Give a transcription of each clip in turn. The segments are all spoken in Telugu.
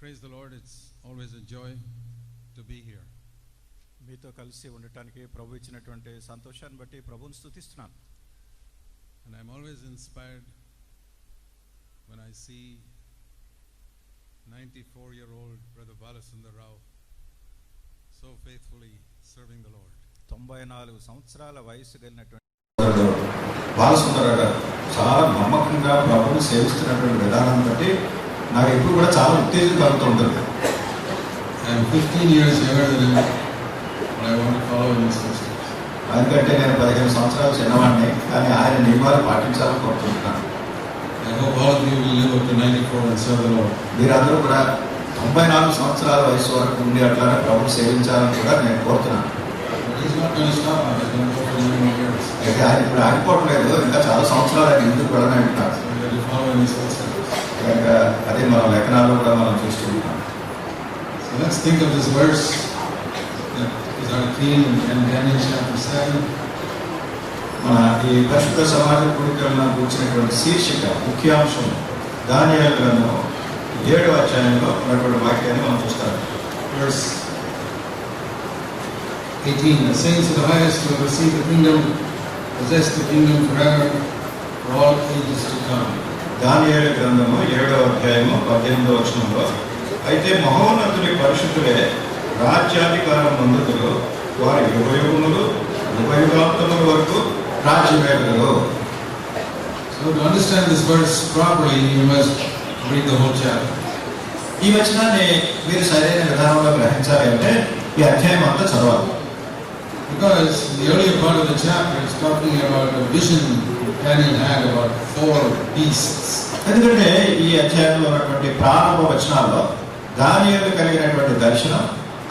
Praise the Lord. It's always a joy to be here. మీతో కలిసి ఉండటానికి ప్రభు ఇచ్చినటువంటి సంతోషాన్ని బట్టి ప్రభువుని స్తుతిస్తున్నాను. And I'm always inspired when I see 94-year-old Brother Balasundar Rao so faithfully serving the Lord. 94 సంవత్సరాల వయసు కలిగినటువంటి బాలసుందర గారు చాలా నమ్మకంగా ప్రభువుని సేవిస్తున్నటువంటి విధానం బట్టి నాకు ఎప్పుడు కూడా చాలా ఉత్తేజం కలుగుతూ ఉంటుంది. I'm 15 years younger than him, but I want to follow in his footsteps. అందుకంటే నేను 15 సంవత్సరాలు చిన్నవాడిని, కానీ ఆయన నియమాలు పాటించాలని కోరుకుంటున్నాను. I hope all of you will live up to 94 and serve the Lord. మీరందరూ కూడా 94 సంవత్సరాల వయసు వరకు ఉండి అట్లానే ప్రభువుని సేవించాలని కూడా నేను కోరుతున్నాను. He's not going to stop. He's going to go for many more years. అయితే ఆయన ఇప్పుడు ఆగిపోవట్లేదు, ఇంకా చాలా సంవత్సరాలు ఆయన ఎందుకు వెళ్ళనంటున్నారు. So we have to follow in his footsteps. ఇంకా అదే మన లేఖనాల్లో కూడా మనం చూస్తూ ఉంటాం. So let's think of this verse that is our theme in Daniel chapter 7. మన ఈ పరిశుద్ధ సమాజ కూడికలను కూర్చున్నటువంటి శీర్షిక ముఖ్యాంశం దానియేలు గ్రంథం 7వ అధ్యాయంలో ఉన్నటువంటి వాక్యాన్ని మనం చూస్తాం. Verse 18. The saints of the highest will receive the kingdom, possess the kingdom forever, for all ages to come. దానియేలు గ్రంథము 7వ అధ్యాయము 18వ వచనంలో, అయితే మహోన్నతుని పరిశుద్ధులే రాజ్యాధికారం పొందుదురు, వారి యుగయుగములు యుగయుగాంతముల వరకు రాజ్యమేలుదురు. So to understand this verse properly, you must read the whole chapter. ఈ వచనాన్ని మీరు సరైన విధానంలో గ్రహించాలి అంటే ఈ అధ్యాయం అంతా చదవాలి. Because the earlier part of the chapter is talking about a vision Daniel had about 4 beasts. ఎందుకంటే ఈ అధ్యాయంలో ఉన్నటువంటి ప్రారంభ వచనాల్లో దానియేలు కలిగినటువంటి దర్శనం,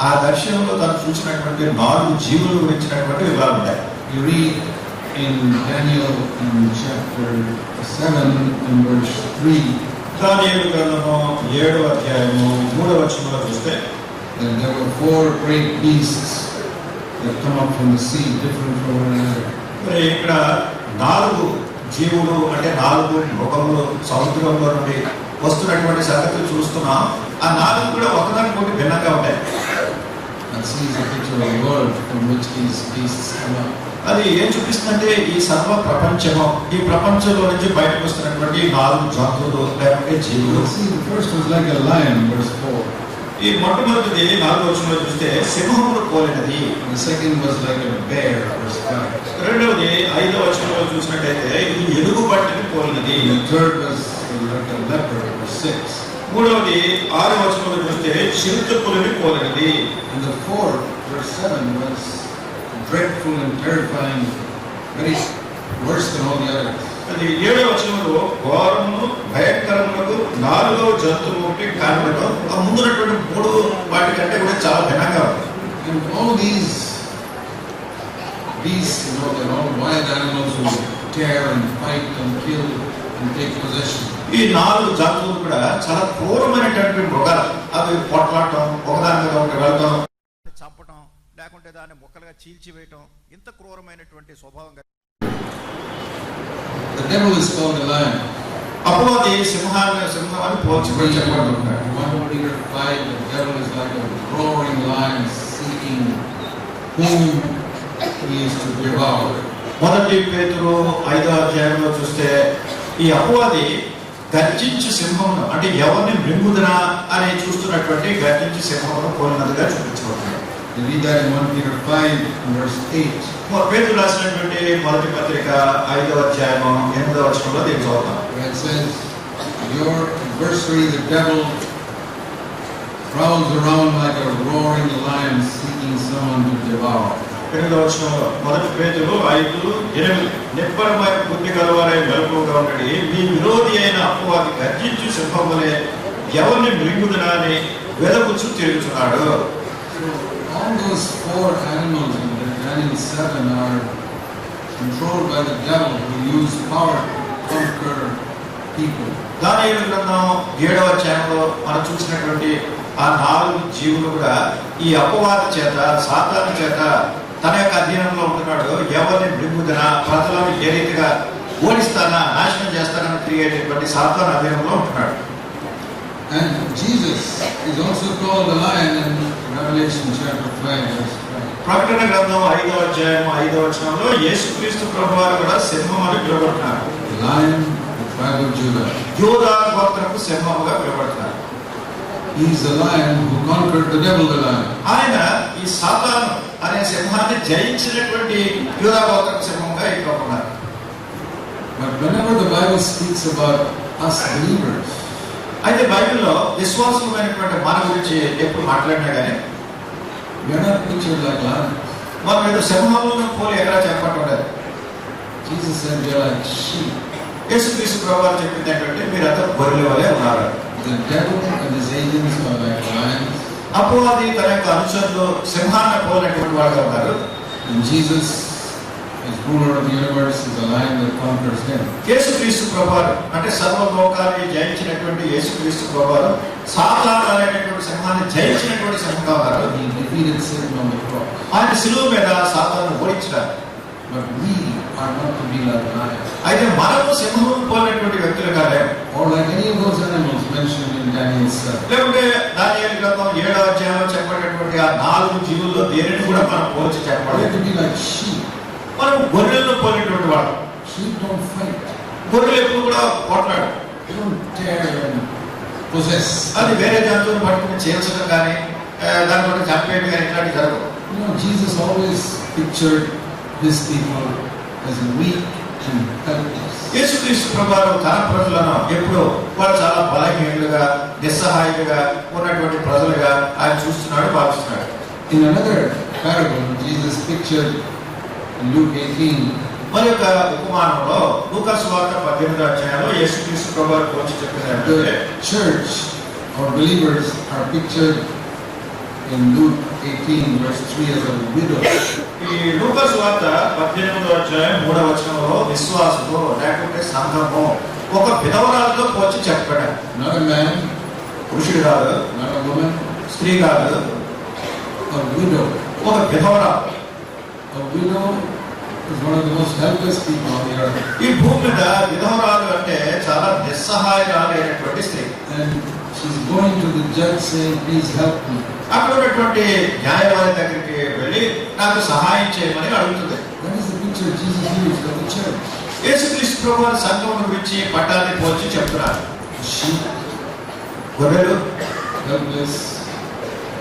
ఆ దర్శనంలో తను చూసినటువంటి 4 జీవుల గురించినటువంటి వివరాలు ఉంటాయి. You read in Daniel in chapter 7 and verse 3. దానియేలు గ్రంథము 7వ అధ్యాయము 3వ వచనంలో చూస్తే, And there were 4 great beasts that come up from the sea, different from one another. మరి ఇక్కడ 4 జీవులు అంటే 4 మృగములు సముద్రంలో నుండి వస్తున్నటువంటి సంగతులు చూస్తున్నాం. ఆ 4 కూడా ఒకదానికొకటి భిన్నంగా ఉంటాయి. That sees a picture of the world from which these beasts come up. అది ఏం చూపిస్తుందంటే ఈ సర్వ ప్రపంచము, ఈ ప్రపంచంలో నుంచి బయటకు వస్తున్నటువంటి 4 జంతువులు లేకపోతే జీవులు. See, the first was like a lion, verse 4. ఈ మొట్టమొదటిది 4వ వచనంలో చూస్తే సింహమును పోలినది. And the second was like a bear, verse 5. రెండవది 5వ వచనంలో చూసినట్టయితే ఇది ఎలుగు బంటిని పోలినది. And the third was like a leopard, verse 6. మూడవది 6వ వచనంలో చూస్తే చిరుతపులిని పోలినది. And the fourth, verse 7, was dreadful and terrifying, very worse than all the others. అది 7వ వచనంలో ఘోరమును భయంకరములకు 4వ జంతువు ఒకటి కారణము, ఆ ముందున్నటువంటి 3 వాటి కంటే కూడా చాలా భిన్నంగా ఉంది. And all these beasts, they're all wild animals who tear and fight and kill and take possession. ఈ 4 జంతువులు కూడా చాలా క్రూరమైనటువంటి మృగాలు. అవి పోట్లాడటం, ఒకదాని మీద ఒకటి వెళ్ళటం, చంపటం, లేకుంటే దాన్ని ముక్కలుగా చీల్చివేయటం, ఇంత క్రూరమైనటువంటి స్వభావం. The devil is called a lion. అపవాది సింహాన్ని పోల్చుకొని చెప్పబడుతున్నాడు. 1 Peter 5, the devil is like a roaring lion seeking whom he is to devour. 1 పేతురు 5వ అధ్యాయంలో చూస్తే ఈ అపవాది గర్జించు సింహమును, అంటే ఎవరిని మృంగుదనా అని చూస్తున్నటువంటి గర్జించు సింహమును పోలినదిగా చూపించబడుతుంది. You read that in 1 Peter 5 and verse 8. పేతురు రాసినటువంటి మొదటి పత్రిక 5వ అధ్యాయం 8వ వచనంలో దీన్ని చదువుతాం. Where it says, your adversary, the devil, prowls around like a roaring lion seeking someone to devour. 8వ వచనంలో మొదటి పేతురు 5:8 నిబ్బరమైన బుద్ధి గలవారై మెలకువగా ఉండండి, మీ విరోధి అయిన అపవాది గర్జించు సింహములే ఎవరిని మృంగుదనా అని వెదకుచు తిరుగుతున్నాడు. So all those 4 animals in Daniel 7 are controlled by the devil, who use power to conquer people. దానియేలు గ్రంథం 7వ అధ్యాయంలో మనం చూసినటువంటి ఆ 4 జీవులు కూడా ఈ అపవాది చేత, సాతాను చేత తన యొక్క అధీనంలో ఉంటున్నాడు. ఎవరిని మృంగుదనా, ప్రజలను ఏ రీతిగా ఓడిస్తానా, నాశనం చేస్తానని క్రియేటేటువంటి సాతాను అధీనంలో ఉంటున్నాడు. And Jesus He's also called the lion in Revelation chapter 5, verse 5. ప్రకటన గ్రంథం 5వ అధ్యాయం 5వ వచనంలో యేసుక్రీస్తు ప్రభువారు కూడా సింహం అని పిలువబడుతున్నారు. Lion, the tribe of Judah. యూదా గోత్రపు సింహముగా పిలువబడుతున్నారు. He is the lion who conquered the devil, the lion. ఆయన ఈ సాతాను అనే సింహాన్ని జయించినటువంటి యూదా గోత్రపు సింహంగా పిలువబడుతున్నారు. But whenever the Bible speaks about us believers, అయితే బైబిల్లో విశ్వాసమైనటువంటి మన గురించి ఎప్పుడు మాట్లాడినా కానీ we are not pictured like lions. మనం ఏదో సింహాలను పోలి ఎక్కడ చెప్పట్లేదు. Jesus said we are like sheep. యేసుక్రీస్తు ప్రభువారు చెప్పింది ఏంటంటే మీరంతా గొర్రెల వలె ఉన్నారు. The devil and his agents are like lions. అపవాది తన యొక్క అనుచరులు సింహాన్ని పోలినటువంటి వాడుగా ఉన్నారు. And Jesus, as ruler of the universe, is a lion that conquers him. యేసుక్రీస్తు ప్రభువారు అంటే సర్వలోకాన్ని జయించినటువంటి యేసుక్రీస్తు ప్రభువారు సాతాను అనేటువంటి సింహాన్ని జయించినటువంటి సింహంగా ఉన్నారు. He defeated Satan on the cross. ఆయన శిలువ మీద సాతాను ఓడించారు. But we are not to be like lions, అయితే మనము సింహం పోలినటువంటి వ్యక్తులుగా లేము. or like any of those animals mentioned in Daniel 7. లేకుంటే దానియేలు గ్రంథం 7వ అధ్యాయంలో చెప్పబడినటువంటి ఆ 4 జీవుల్లో దేనిని కూడా మనం పోల్చి We are చెప్పలేదు. to be like sheep. మనం గొర్రెలను పోలినటువంటి వాడు. Sheep don't fight. గొర్రెలు ఎప్పుడు కూడా పోట్లాడు. They don't tear and possess. అది వేరే జంతువుని పట్టుకుని చేర్చడం కానీ దాని కూడా చంపేయడం కానీ ఇట్లాంటివి జరగవు. You know, Jesus always pictured his people as weak and helpless. యేసుక్రీస్తు ప్రభువారు తన ప్రజలను ఎప్పుడు వాళ్ళు చాలా బలహీనులుగా నిస్సహాయులుగా ఉన్నటువంటి ప్రజలుగా ఆయన చూస్తున్నాడు, భావిస్తున్నాడు. In another parable, Jesus pictured in Luke 18 మరి యొక్క ఉపమానంలో లూకా సువార్త 18వ అధ్యాయంలో యేసుక్రీస్తు ప్రభువారు గురించి చెప్పినట్టు the church or believers are pictured in Luke 18 verse 3 as a widow. ఈ లూకా సువార్త 18వ అధ్యాయం 3వ వచనంలో విశ్వాసులు లేకుంటే సంఘము ఒక విధవరాలతో పోల్చి చెప్పాడు. Not a man, పురుషుడు కాదు, not a woman, స్త్రీ కాదు, a widow. ఒక విధవరాలు. A widow is one of the most helpless people on the earth. ఈ భూమి మీద విధవరాలు అంటే చాలా నిస్సహాయురాలైనటువంటి స్త్రీ. And she's going to the judge saying, please help me. అక్కడ ఉన్నటువంటి న్యాయవాది దగ్గరికి వెళ్ళి నాకు సహాయం చేయమని అడుగుతుంది. That is the picture Jesus used of the church. యేసుక్రీస్తు ప్రభువారు సంఘం గురించి పట్టాన్ని పోల్చి చెప్తున్నారు. A sheep, గొర్రెలు helpless.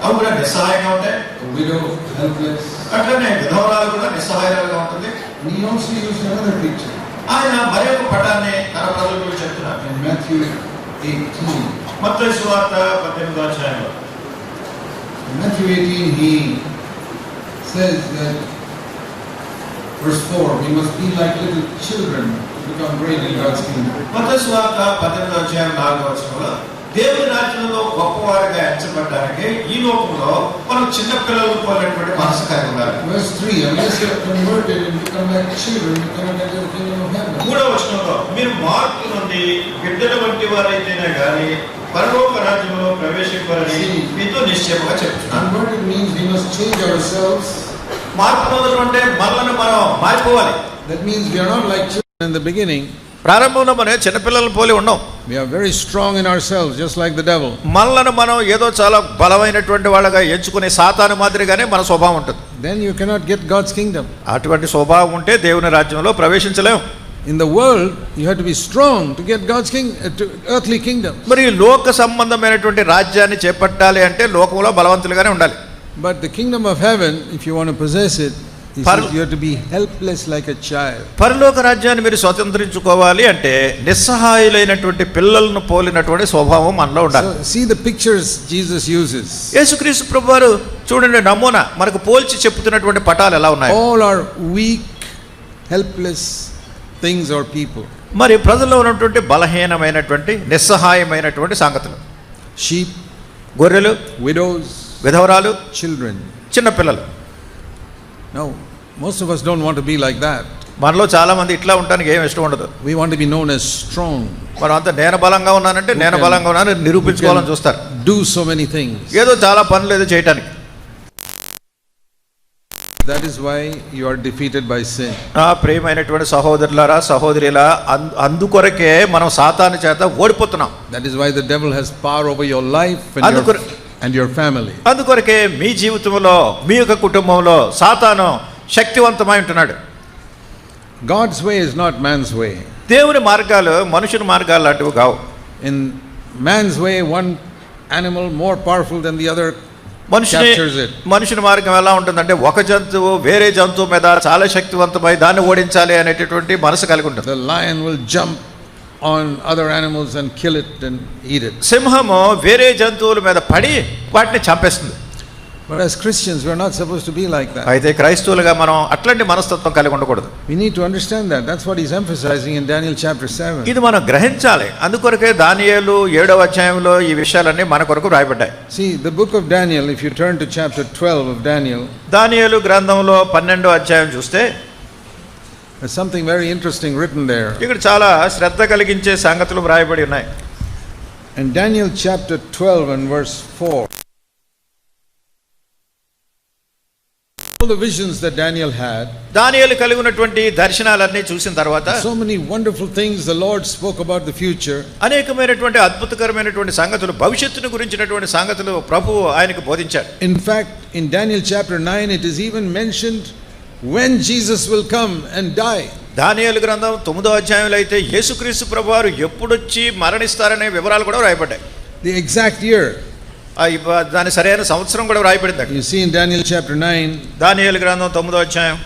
అవి కూడా నిస్సహాయంగా ఉంటాయి. A widow, helpless. అట్లనే విధవరాలు కూడా నిస్సహాయంగా ఉంటుంది. And he also used another picture. ఆయన మరి ఒక పటాన్ని తన ప్రజల గురించి చెప్తున్నారు. In Matthew 18. మత్తయి సువార్త 18వ అధ్యాయంలో In Matthew 18, he says that, verse 4, we must be like little children to become great in God's kingdom. మత్తయి సువార్త 18వ అధ్యాయం 4వ వచనంలో దేవుని రాజ్యంలో గొప్పవారిగా ఎంచబడడానికి ఈ లోకంలో మనం చిన్న పిల్లలు పోలేటువంటి మనసు కలిగి ఉండాలి. Verse 3, unless you are converted and become like children, you cannot enter the kingdom of heaven. 3వ వచనంలో మీరు మార్పు నుండి బిడ్డల వంటి వారైతేనే గాని పరలోక రాజ్యంలో ప్రవేశించాలని మీతో నిశ్చయముగా చెప్తున్నాను. Converted means we must change ourselves. మార్పు పొందడం అంటే మనల్ని మనం మారిపోవాలి. That means we are not like children in the beginning. ప్రారంభంలో మనం చిన్నపిల్లలను పోలి ఉన్నాం. We are very strong in ourselves, just like the devil. మనలను మనం ఏదో చాలా బలమైనటువంటి వాళ్ళగా ఎంచుకునే సాతాను మాదిరిగానే మన స్వభావం ఉంటుంది. Then you cannot get God's kingdom. అటువంటి స్వభావం ఉంటే దేవుని రాజ్యంలో ప్రవేశించలేము. In the world, you have to be strong to get God's earthly kingdom. మరి లోక సంబంధమైనటువంటి రాజ్యాన్ని చేపట్టాలి అంటే లోకంలో బలవంతులుగానే ఉండాలి. But the kingdom of heaven, if you want to possess it, he says you have to be helpless like a child. పరలోక రాజ్యాన్ని మీరు స్వతంత్రించుకోవాలి అంటే నిస్సహాయులైనటువంటి పిల్లలను పోలినటువంటి స్వభావం మనలో ఉండాలి. So see the pictures Jesus uses. యేసుక్రీస్తు ప్రభువారు చూడండి నమూనా మనకు పోల్చి చెప్తున్నటువంటి పటాలు ఎలా ఉన్నాయి. All are weak, helpless things or people. మరి ప్రజల్లో ఉన్నటువంటి బలహీనమైనటువంటి నిస్సహాయమైనటువంటి సంగతులు. Sheep, గొర్రెలు, widows, విధవరాలు, children. చిన్న పిల్లలు. No, most of us don't want to be like that. మనలో చాలా మంది ఇట్లా ఉండడానికి ఏం ఇష్టం ఉండదు. We want to be known as strong. మనం అంతా నేను బలంగా ఉన్నానంటే నేను బలంగా ఉన్నానని నిరూపించుకోవాలని చూస్తారు. Do so many things. ఏదో చాలా పనులు ఏదో చేయటానికి. That is why you are defeated by sin. నా ప్రియమైనటువంటి సహోదరులారా సహోదరులా అందుకొరకే మనం సాతాను చేత ఓడిపోతున్నాం. That is why the devil has power over your life and and your family. అందుకొరకే మీ జీవితంలో మీ యొక్క కుటుంబంలో సాతాను శక్తివంతమై ఉంటున్నాడు. God's way is not man's way. దేవుని మార్గాలు మనుషుని మార్గాలు లాంటివి కావు. In man's way, one animal more powerful than the other captures it. మనుషుని మార్గం ఎలా ఉంటుందంటే ఒక జంతువు వేరే జంతువు మీద చాలా శక్తివంతమై దాన్ని ఓడించాలి అనేటటువంటి మనసు కలిగి ఉంటుంది. The lion will jump on other animals and kill it and eat it. సింహము వేరే జంతువుల మీద పడి వాటిని చంపేస్తుంది. But as Christians, we are not supposed to be like that. అయితే క్రైస్తవులుగా మనం అట్లాంటి మనస్తత్వం కలిగి ఉండకూడదు. We need to understand that. That's what he's emphasizing in Daniel chapter 7. ఇది మనం గ్రహించాలి. అందుకొరకే దానియేలు 7వ అధ్యాయంలో ఈ విషయాలన్నీ మన కొరకు రాయబడ్డాయి. See, the book of Daniel, if you turn to chapter 12 of Daniel, దానియేలు గ్రంథంలో 12వ అధ్యాయం చూస్తే there's something very interesting written there. ఇక్కడ చాలా శ్రద్ధ కలిగించే సంగతులు రాయబడి ఉన్నాయి. In Daniel chapter 12 and verse 4, all the visions that Daniel had, దానియేలు కలిగి ఉన్నటువంటి దర్శనాలన్నీ చూసిన తర్వాత so many wonderful things the Lord spoke about the future. అనేకమైనటువంటి అద్భుతకరమైనటువంటి సంగతులు భవిష్యత్తును గురించినటువంటి సంగతులు ప్రభువు ఆయనకు బోధించారు. In fact, in Daniel chapter 9, it is even mentioned when Jesus will come and die. దానియేలు గ్రంథం 9వ అధ్యాయంలో అయితే యేసుక్రీస్తు ప్రభువారు ఎప్పుడొచ్చి మరణిస్తారనే వివరాలు కూడా రాయబడ్డాయి. The exact year. దాని సరైన సంవత్సరం కూడా రాయబడింది. You see in Daniel chapter 9, దానియేలు గ్రంథం 9వ అధ్యాయం,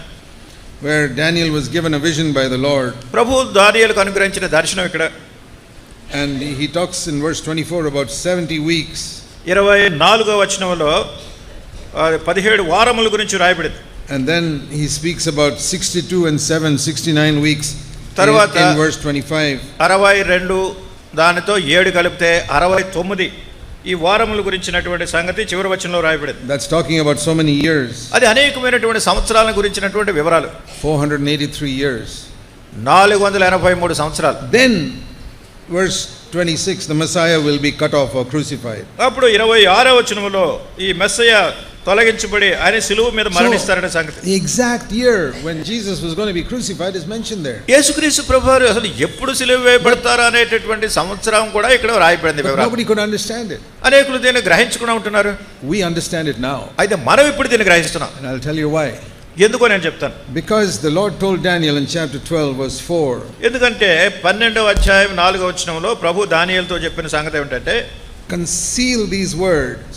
where Daniel was given a vision by the Lord. ప్రభు దానియేలుకు అనుగ్రహించిన దర్శనం ఇక్కడ. And he talks in verse 24 about 70 weeks. 24వ వచనంలో 17 వారముల గురించి రాయబడింది. And then he speaks about 62 and 7, 69 weeks తర్వాత in verse 25. 62 దానితో 7 కలిపితే 69 ఈ వారముల గురించినటువంటి సంగతి చివరి వచనంలో రాయబడింది. That's talking about so many years. అది అనేకమైనటువంటి సంవత్సరాల గురించినటువంటి వివరాలు. 483 years. 483 సంవత్సరాలు. Then verse 26, the Messiah will be cut off or crucified. అప్పుడు 26వ వచనంలో ఈ మెస్సయ తొలగించబడి ఆయన సిలువ మీద మరణిస్తారనే సంగతి. The exact year when Jesus was going to be crucified is mentioned there. యేసుక్రీస్తు ప్రభువారు అసలు ఎప్పుడు సిలువ వేయబడతారా అనేటటువంటి సంవత్సరం కూడా ఇక్కడ రాయబడింది వివరాలు. Nobody could understand it. అనేకులు దీన్ని గ్రహించుకుని ఉంటున్నారు. We understand it now. అయితే మనం ఇప్పుడు దీన్ని గ్రహిస్తున్నాం. And I'll tell you why. ఎందుకో నేను చెప్తాను. Because the Lord told Daniel in chapter 12 verse 4. ఎందుకంటే 12వ అధ్యాయం 4వ వచనంలో ప్రభు దానియేలుతో చెప్పిన సంగతి ఏమిటంటే, conceal these words,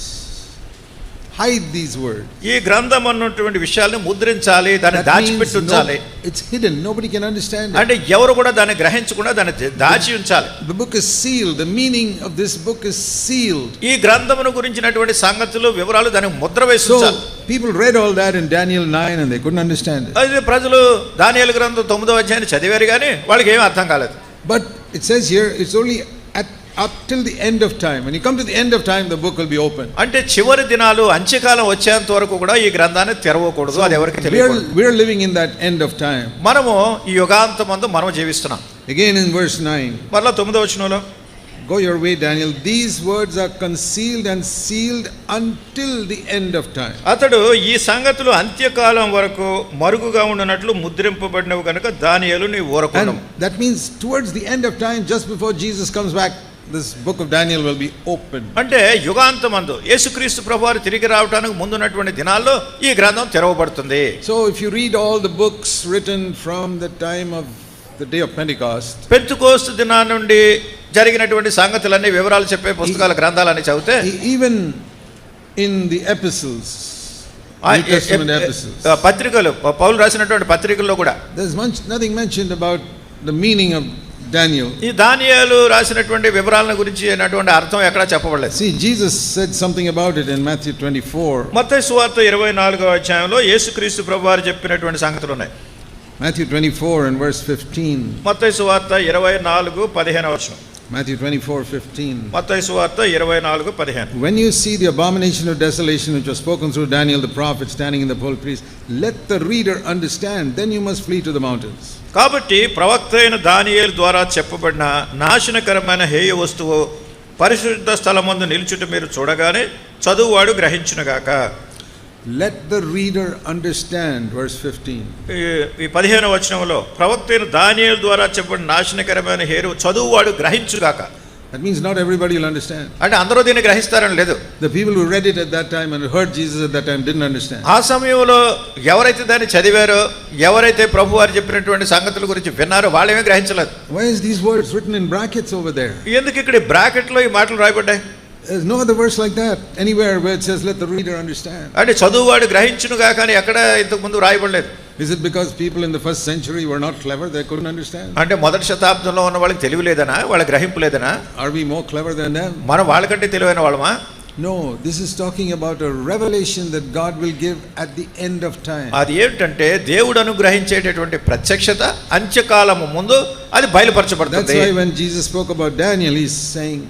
hide these words. ఈ గ్రంథం అన్నటువంటి విషయాలను ముద్రించాలి, దాన్ని దాచిపెట్టి ఉంచాలి. It's hidden, nobody can understand it. అంటే ఎవరు కూడా దాన్ని గ్రహించకుండా దాన్ని దాచి ఉంచాలి. The book is sealed. The meaning of this book is sealed. ఈ గ్రంథమును గురించినటువంటి సంగతులు వివరాలు దానికి ముద్ర వేసి So ఉంచాలి. people read all that in Daniel 9 and they couldn't understand it. అయితే ప్రజలు దానియేలు గ్రంథం 9వ అధ్యాయాన్ని చదివారు కానీ వాళ్ళకి ఏమీ అర్థం కాలేదు. But it says here it's only up till the end of time. When you come to the end of time, the book will be open. అంటే చివరి దినాలు అంత్యకాలం వచ్చేంత వరకు కూడా ఈ గ్రంథాన్ని తెరవకూడదు. అది ఎవరికి తెలియదు. We are living in that end of time. మనము ఈ యుగాంతమందు మనం జీవిస్తున్నాం. Again in verse 9. మరలా 9వ వచనంలో, go your way, Daniel. These words are concealed and sealed until the end of time. అతడు ఈ సంగతులు అంత్యకాలం వరకు మరుగుగా ఉండునట్లు ముద్రింపబడినవి కనుక దానియేలు నీ ఊరకుండు. And that means towards the end of time, just before Jesus comes back, this book of Daniel will be open. అంటే యుగాంతమందు యేసుక్రీస్తు ప్రభువారు తిరిగి రావడానికి ముందున్నటువంటి దినాల్లో ఈ గ్రంథం తెరవబడుతుంది. So if you read all the books written from the time of the day of Pentecost, Pentecost దినా నుండి జరిగినటువంటి సంగతులన్నీ వివరాలు చెప్పే పుస్తకాల గ్రంథాలని చదివితే, even in the epistles, New Testament epistles, పత్రికలు పౌలు రాసినటువంటి పత్రికల్లో కూడా there's nothing mentioned about the meaning of Daniel. ఈ దానియేలు రాసినటువంటి వివరాల గురించి అయినటువంటి అర్థం ఎక్కడా చెప్పబడలేదు. See, Jesus said something about it in Matthew 24. మత్తయి సువార్త 24వ అధ్యాయంలో యేసుక్రీస్తు ప్రభువారు చెప్పినటువంటి సంగతులు ఉన్నాయి. Matthew 24 and verse 15. మత్తయి సువార్త 24:15వ వచనం. Matthew 24:15. మత్తయి సువార్త 24:15. When you see the abomination of desolation which was spoken through Daniel the prophet standing in the holy place, let the reader understand, then you must flee to the mountains. కాబట్టి ప్రవక్త అయిన దానియేలు ద్వారా చెప్పబడిన నాశనకరమైన హేయ వస్తువు పరిశుద్ధ స్థలమందు నిలుచుట మీరు చూడగానే చదువువాడు గ్రహించునుగాక. Let the reader understand, verse 15. ఈ 15వ వచనంలో ప్రవక్త అయిన దానియేలు ద్వారా చెప్పబడిన నాశనకరమైన హేయ చదువువాడు గ్రహించుగాక. That means not everybody will understand. అంటే అందరూ దీన్ని గ్రహిస్తారని లేదు. The people who read it at that time and heard Jesus at that time didn't understand. ఆ సమయంలో ఎవరైతే దాన్ని చదివారో, ఎవరైతే ప్రభువారు చెప్పినటువంటి సంగతుల గురించి విన్నారో వాళ్ళేమీ గ్రహించలేదు. Why is these words written in brackets over there? ఎందుకు ఇక్కడ బ్రాకెట్ లో ఈ మాటలు రాయబడ్డాయి? There's no other verse like that anywhere where it says let the reader understand. అంటే చదువువాడు గ్రహించునుగా, కానీ ఎక్కడ ఇంతకు ముందు రాయబడలేదు. Is it because people in the first century were not clever, they couldn't understand? అంటే మొదటి శతాబ్దంలో ఉన్న వాళ్ళకి తెలివి లేదనా, వాళ్ళ గ్రహింపు లేదనా? Are we more clever than them? మనం వాళ్ళకంటే తెలివైన వాళ్ళమా? No, this is talking about a revelation that God will give at the end of time. అది ఏమిటంటే దేవుడు అనుగ్రహించేటటువంటి ప్రత్యక్షత అంత్యకాలము ముందు అది బయలుపరచబడుతుంది. That's why when Jesus spoke about Daniel, he's saying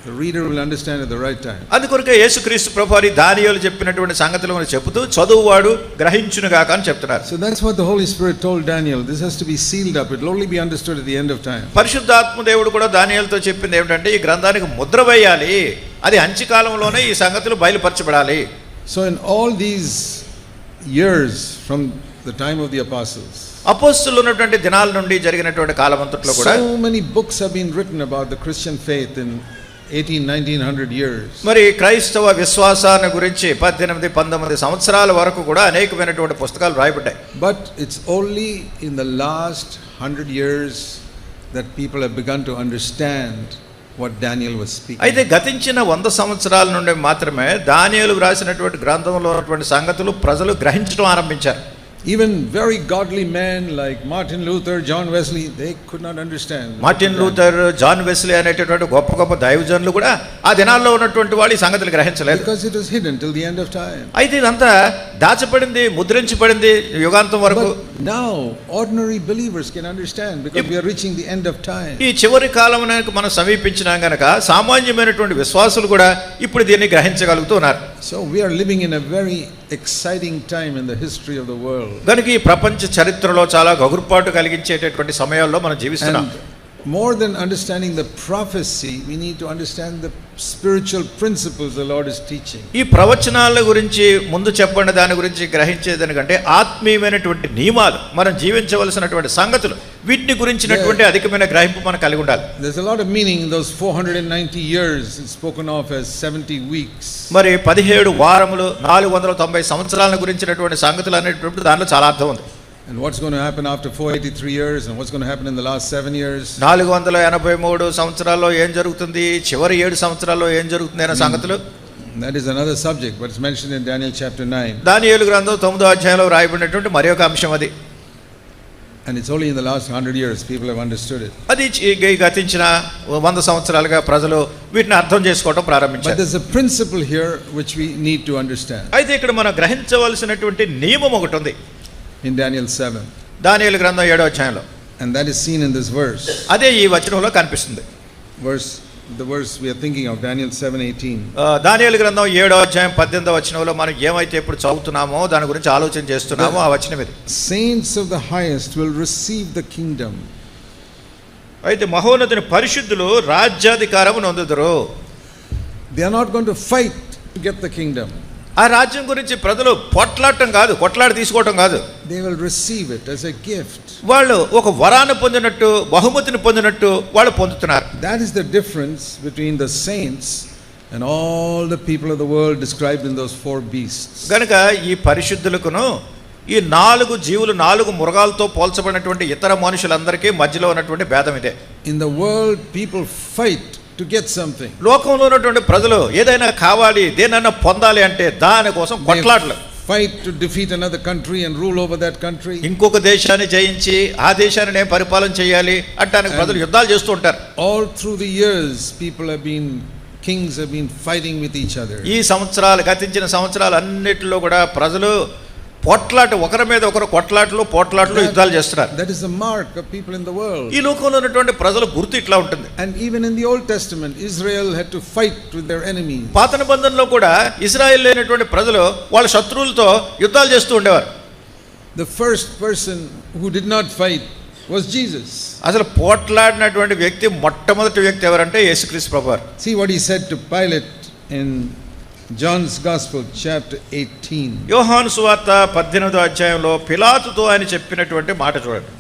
the reader will understand at the right time. అందుకొరకే యేసుక్రీస్తు ప్రభువారు దానియేలు చెప్పినటువంటి సంగతులను చెబుతూ చదువువాడు గ్రహించునుగాక అని చెప్తున్నారు. So that's what the Holy Spirit told Daniel. This has to be sealed up. It will only be understood at the end of time. పరిశుద్ధాత్మ దేవుడు కూడా దానియేలుతో చెప్పింది ఏమిటంటే ఈ గ్రంథానికి ముద్ర వేయాలి, అది అంత్యకాలంలోనే ఈ సంగతులు బయలుపరచబడాలి. So in all these years from the time of the apostles, అపోస్తలులు ఉన్నటువంటి దినాల నుండి జరిగినటువంటి కాలమంతట్లో కూడా so many books have been written about the Christian faith in 1900 years. మరి క్రైస్తవ విశ్వాసాన్ని గురించి 18-19 సంవత్సరాల వరకు కూడా అనేకమైనటువంటి పుస్తకాలు రాయబడ్డాయి. But it's only in the last 100 years that people have begun to understand what Daniel was speaking. అయితే గతించిన 100 సంవత్సరాల నుండి మాత్రమే దానియేలు రాసినటువంటి గ్రంథంలో ఉన్నటువంటి సంగతులు ప్రజలు గ్రహించడం ఆరంభించారు. Even very godly men like Martin Luther, John Wesley, they could not understand. Martin Luther, John Wesley అనేటటువంటి గొప్ప గొప్ప దైవజనులు కూడా ఆ దినాల్లో ఉన్నటువంటి వాళ్ళు ఈ సంగతులు గ్రహించలేదు. Because it was hidden till the end of time. అయితే ఇదంతా దాచబడింది, ముద్రించబడింది యుగాంతం వరకు. But now ordinary believers can understand because we are reaching the end of time. ఈ చివరి కాలమునకు మనం సమీపించినాం గనక సామాన్యమైనటువంటి విశ్వాసులు కూడా ఇప్పుడు దీన్ని గ్రహించగలుగుతున్నారు. So we are living in a very exciting time in the history of the world. గనుక ఈ ప్రపంచ చరిత్రలో చాలా గగుర్పాటు కలిగించేటటువంటి సమయాల్లో మనం జీవిస్తున్నాం. More than understanding the prophecy, we need to understand the spiritual principles the Lord is teaching. ఈ ప్రవచనాల గురించి ముందు చెప్పండి, దాని గురించి గ్రహించేదానికంటే ఆత్మీయమైనటువంటి నియమాలు, మనం జీవించవలసినటువంటి సంగతులు, వీటిని గురించినటువంటి అధికమైన గ్రహింపు మనం కలిగి ఉండాలి. There's a lot of meaning in those 490 years spoken of as 70 weeks. మరి 17 వారములు 490 సంవత్సరాల గురించినటువంటి సంగతులు అనేటప్పుడు దానిలో చాలా అర్థం ఉంది. And what's going to happen after 483 years and what's going to happen in the last 7 years? 483 సంవత్సరాల్లో ఏం జరుగుతుంది, చివరి 7 సంవత్సరాల్లో ఏం జరుగుతుంది అనే సంగతులు. That is another subject, but it's mentioned in Daniel chapter 9. దానియేలు గ్రంథం 9వ అధ్యాయంలో రాయబడినటువంటి మరి ఒక అంశం అది. And it's only in the last 100 years people have understood it. అది గతించిన 100 సంవత్సరాలుగా ప్రజలు వీటిని అర్థం చేసుకోవడం But ప్రారంభించారు. there's a principle here which we need to understand. అయితే ఇక్కడ మనం గ్రహించవలసినటువంటి నియమం ఒకటి ఉంది In Daniel 7. దానియేలు గ్రంథం 7వ అధ్యాయంలో. And that is seen in this verse. అదే ఈ వచనంలో కనిపిస్తుంది. The verse we are thinking of, Daniel 7:18. దానియేలు గ్రంథం 7వ అధ్యాయం 18వ వచనంలో మనం ఏమైతే ఇప్పుడు చదువుతున్నామో దాని గురించి ఆలోచన చేస్తున్నామో ఆ వచనం ఇది. Saints of the highest will receive the kingdom. అయితే మహోన్నతుని పరిశుద్ధులు రాజ్యాధికారము నొందుదురు. They are not going to fight to get the kingdom. ఆ రాజ్యం గురించి ప్రజలు పొట్లాడటం కాదు, కొట్లాడి తీసుకోవటం కాదు. They will receive it as a gift. వాళ్ళు ఒక వరాన్ని పొందినట్టు, బహుమతిని పొందినట్టు వాళ్ళు పొందుతున్నారు. That is the difference between the saints and all the people of the world described in those 4 beasts. గనుక ఈ పరిశుద్ధులకును ఈ 4 జీవులు, 4 మృగాలతో పోల్చబడినటువంటి ఇతర మనుషులందరికీ మధ్యలో ఉన్నటువంటి భేదం ఇదే. In the world people fight to get something. లోకంలో ఉన్నటువంటి ప్రజలు ఏదైనా కావాలి, దేనైనా పొందాలి అంటే దానికోసం కొట్లాటలు. Fight to defeat another country and rule over that country. ఇంకొక దేశాన్ని జయించి ఆ దేశాన్ని నేను పరిపాలన చేయాలి అంటానికి ప్రజలు యుద్ధాలు చేస్తూ ఉంటారు. All through the years kings have been fighting with each other. ఈ సంవత్సరాలు, గతించిన సంవత్సరాలు అన్నిటిలో కూడా ప్రజలు పొట్లాట, ఒకరి మీద ఒకరు కొట్లాటలు, పోట్లాటలు, యుద్ధాలు చేస్తున్నారు. That is the mark of people in the world. ఈ లోకంలో ఉన్నటువంటి ప్రజల గుర్తు ఇట్లా ఉంటుంది. And even in the Old Testament, Israel had to fight with their enemies. పాత నిబంధనలో కూడా ఇశ్రాయేల్ లేనటువంటి ప్రజలు వాళ్ళ శత్రువులతో యుద్ధాలు చేస్తూ ఉండేవారు. The first person who did not fight was Jesus. అసలు పోట్లాడినటువంటి వ్యక్తి, మొట్టమొదటి వ్యక్తి ఎవరంటే యేసుక్రీస్తు ప్రభువారు. See what he said to Pilate in John's Gospel chapter 18. యోహాను సువార్త 18వ అధ్యాయంలో పిలాతుతో ఆయన చెప్పినటువంటి మాట చూడండి.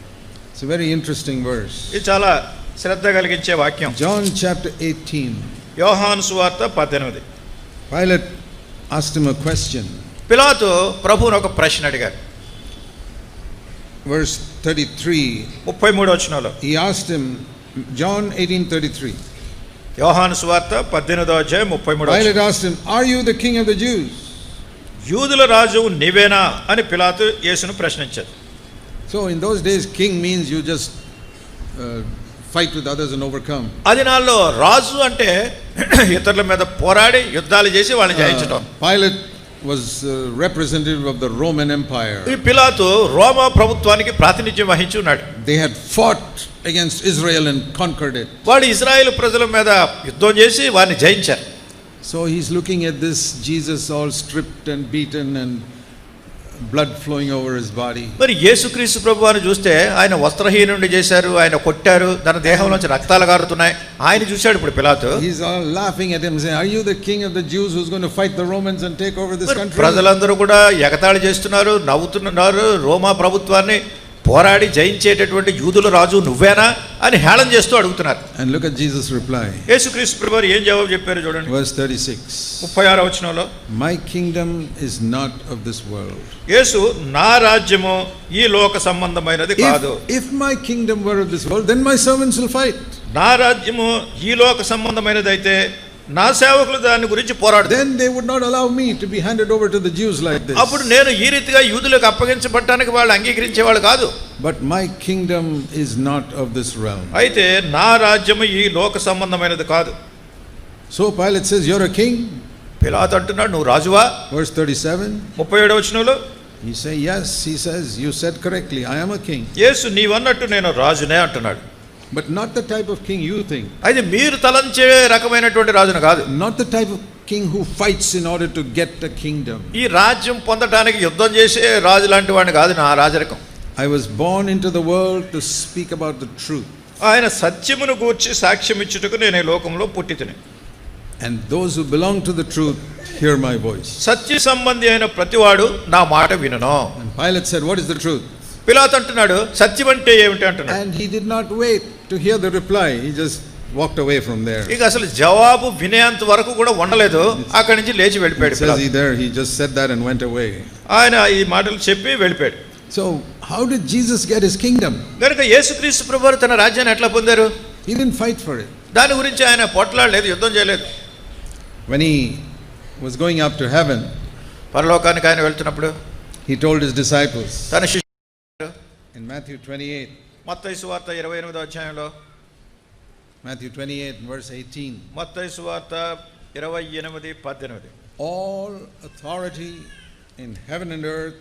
It's a very interesting verse. ఇది చాలా శ్రద్ధ కలిగించే వాక్యం John chapter 18. యోహాను సువార్త 18. Pilate asked him a question. పిలాతు ప్రభువును ఒక ప్రశ్న అడిగారు. Verse 33. 33వ వచనంలో He asked him, John 18:33. యోహాను సువార్త 18వ అధ్యాయం 33వ Pilate వచనం. asked him, "Are you the king of the Jews?" యూదుల రాజు నీవేనా అని పిలాతు యేసును ప్రశ్నించాడు. So in those days, king means you just fight with others and overcome. అది నాల్లో రాజు అంటే ఇతరుల మీద పోరాడి యుద్ధాలు చేసి వాళ్ళని జయించడం. Pilate was representative of the Roman Empire. ఈ పిలాతు రోమా ప్రభుత్వానికి ప్రాతినిధ్యం వహించి ఉన్నాడు. They had fought against Israel and conquered it. వాడు ఇజ్రాయెల్ ప్రజల మీద యుద్ధం చేసి వారిని జయించారు. So he's looking at this Jesus all stripped and beaten and blood flowing over his body. మరి యేసుక్రీస్తు ప్రభువాన్ని చూస్తే ఆయన వస్త్రహీనుడిని చేశారు, ఆయన కొట్టారు, తన దేహంలోంచి రక్తాలు గారుతున్నాయి. ఆయన చూశాడు ఇప్పుడు పిలాతు. He's all laughing at him saying, "Are you the king of the Jews who's going to fight the Romans and take over this country?" ప్రజలందరూ కూడా ఎగతాళి చేస్తున్నారు, నవ్వుతున్నారు. రోమా ప్రభుత్వాన్ని పోరాడి జయించేటటువంటి యూదుల రాజు నువ్వేనా అని హేళన చేస్తూ అడుగుతున్నారు. And look at Jesus' reply. యేసుక్రీస్తు ప్రభువారు ఏం జవాబు చెప్పారు చూడండి. Verse 36. 36వ వచనంలో My kingdom is not of this world. యేసు నా రాజ్యము ఈ లోక సంబంధమైనది కాదు. If my kingdom were of this world, then my servants will fight. నా రాజ్యము ఈ లోక సంబంధమైనది అయితే నా సేవకులు దాని గురించి పోరాడు. Then they would not allow me to be handed over to the Jews like this. అప్పుడు నేను ఈ రీతిగా యూదులకు అప్పగించబడటానికి వాళ్ళు అంగీకరించేవాళ్ళు కాదు. But my kingdom is not of this realm. అయితే నా రాజ్యము ఈ లోక సంబంధమైనది కాదు. So Pilate says, "You're a king?" పిలాతు అంటున్నాడు, నువ్వు రాజువా? Verse 37. 37వ వచనంలో He say, "Yes," he says, "you said correctly, I am a king." యేసు నీవన్నట్టు నేను రాజునే అంటున్నాడు. But not the type of king you think. అయితే మీరు తలంచే రకమైనటువంటి రాజును కాదు. Not the type of king who fights in order to get the kingdom. ఈ రాజ్యం పొందడానికి యుద్ధం చేసే రాజు లాంటి వాడిని కాదు నా రాజరికం. I was born into the world to speak about the truth. ఆయన సత్యమును గూర్చి సాక్ష్యం ఇచ్చుటకు నేను ఈ లోకంలో పుట్టితిని. And those who belong to the truth hear my voice. సత్య సంబంధి అయిన ప్రతివాడు నా మాట వినును. And Pilate said, "What is the truth?" పిలాతు అంటున్నాడు, సత్యం అంటే ఏమిటి అంటున్నాడు. And he did not wait to hear the reply. He just walked away from there. ఇక అసలు జవాబు వినేంత వరకు కూడా ఉండలేదు, అక్కడి నుంచి లేచి వెళ్ళిపోయాడు. It says he there, he just said that and went away. ఆయన ఈ మాటలు చెప్పి వెళ్ళిపోయాడు. So how did Jesus get his kingdom? కనుక యేసుక్రీస్తు ప్రభువారు తన రాజ్యాన్ని ఎట్లా పొందారు? He didn't fight for it. దాని గురించి ఆయన పోట్లాడలేదు, యుద్ధం చేయలేదు. When he was going up to heaven, పరలోకానికి ఆయన వెళ్తున్నప్పుడు he told his disciples తన శిష్యులు in Matthew 28, మత్తయి సువార్త 28వ అధ్యాయంలో, Matthew 28 verse 18, మత్తయి సువార్త 28:18, all authority in heaven and earth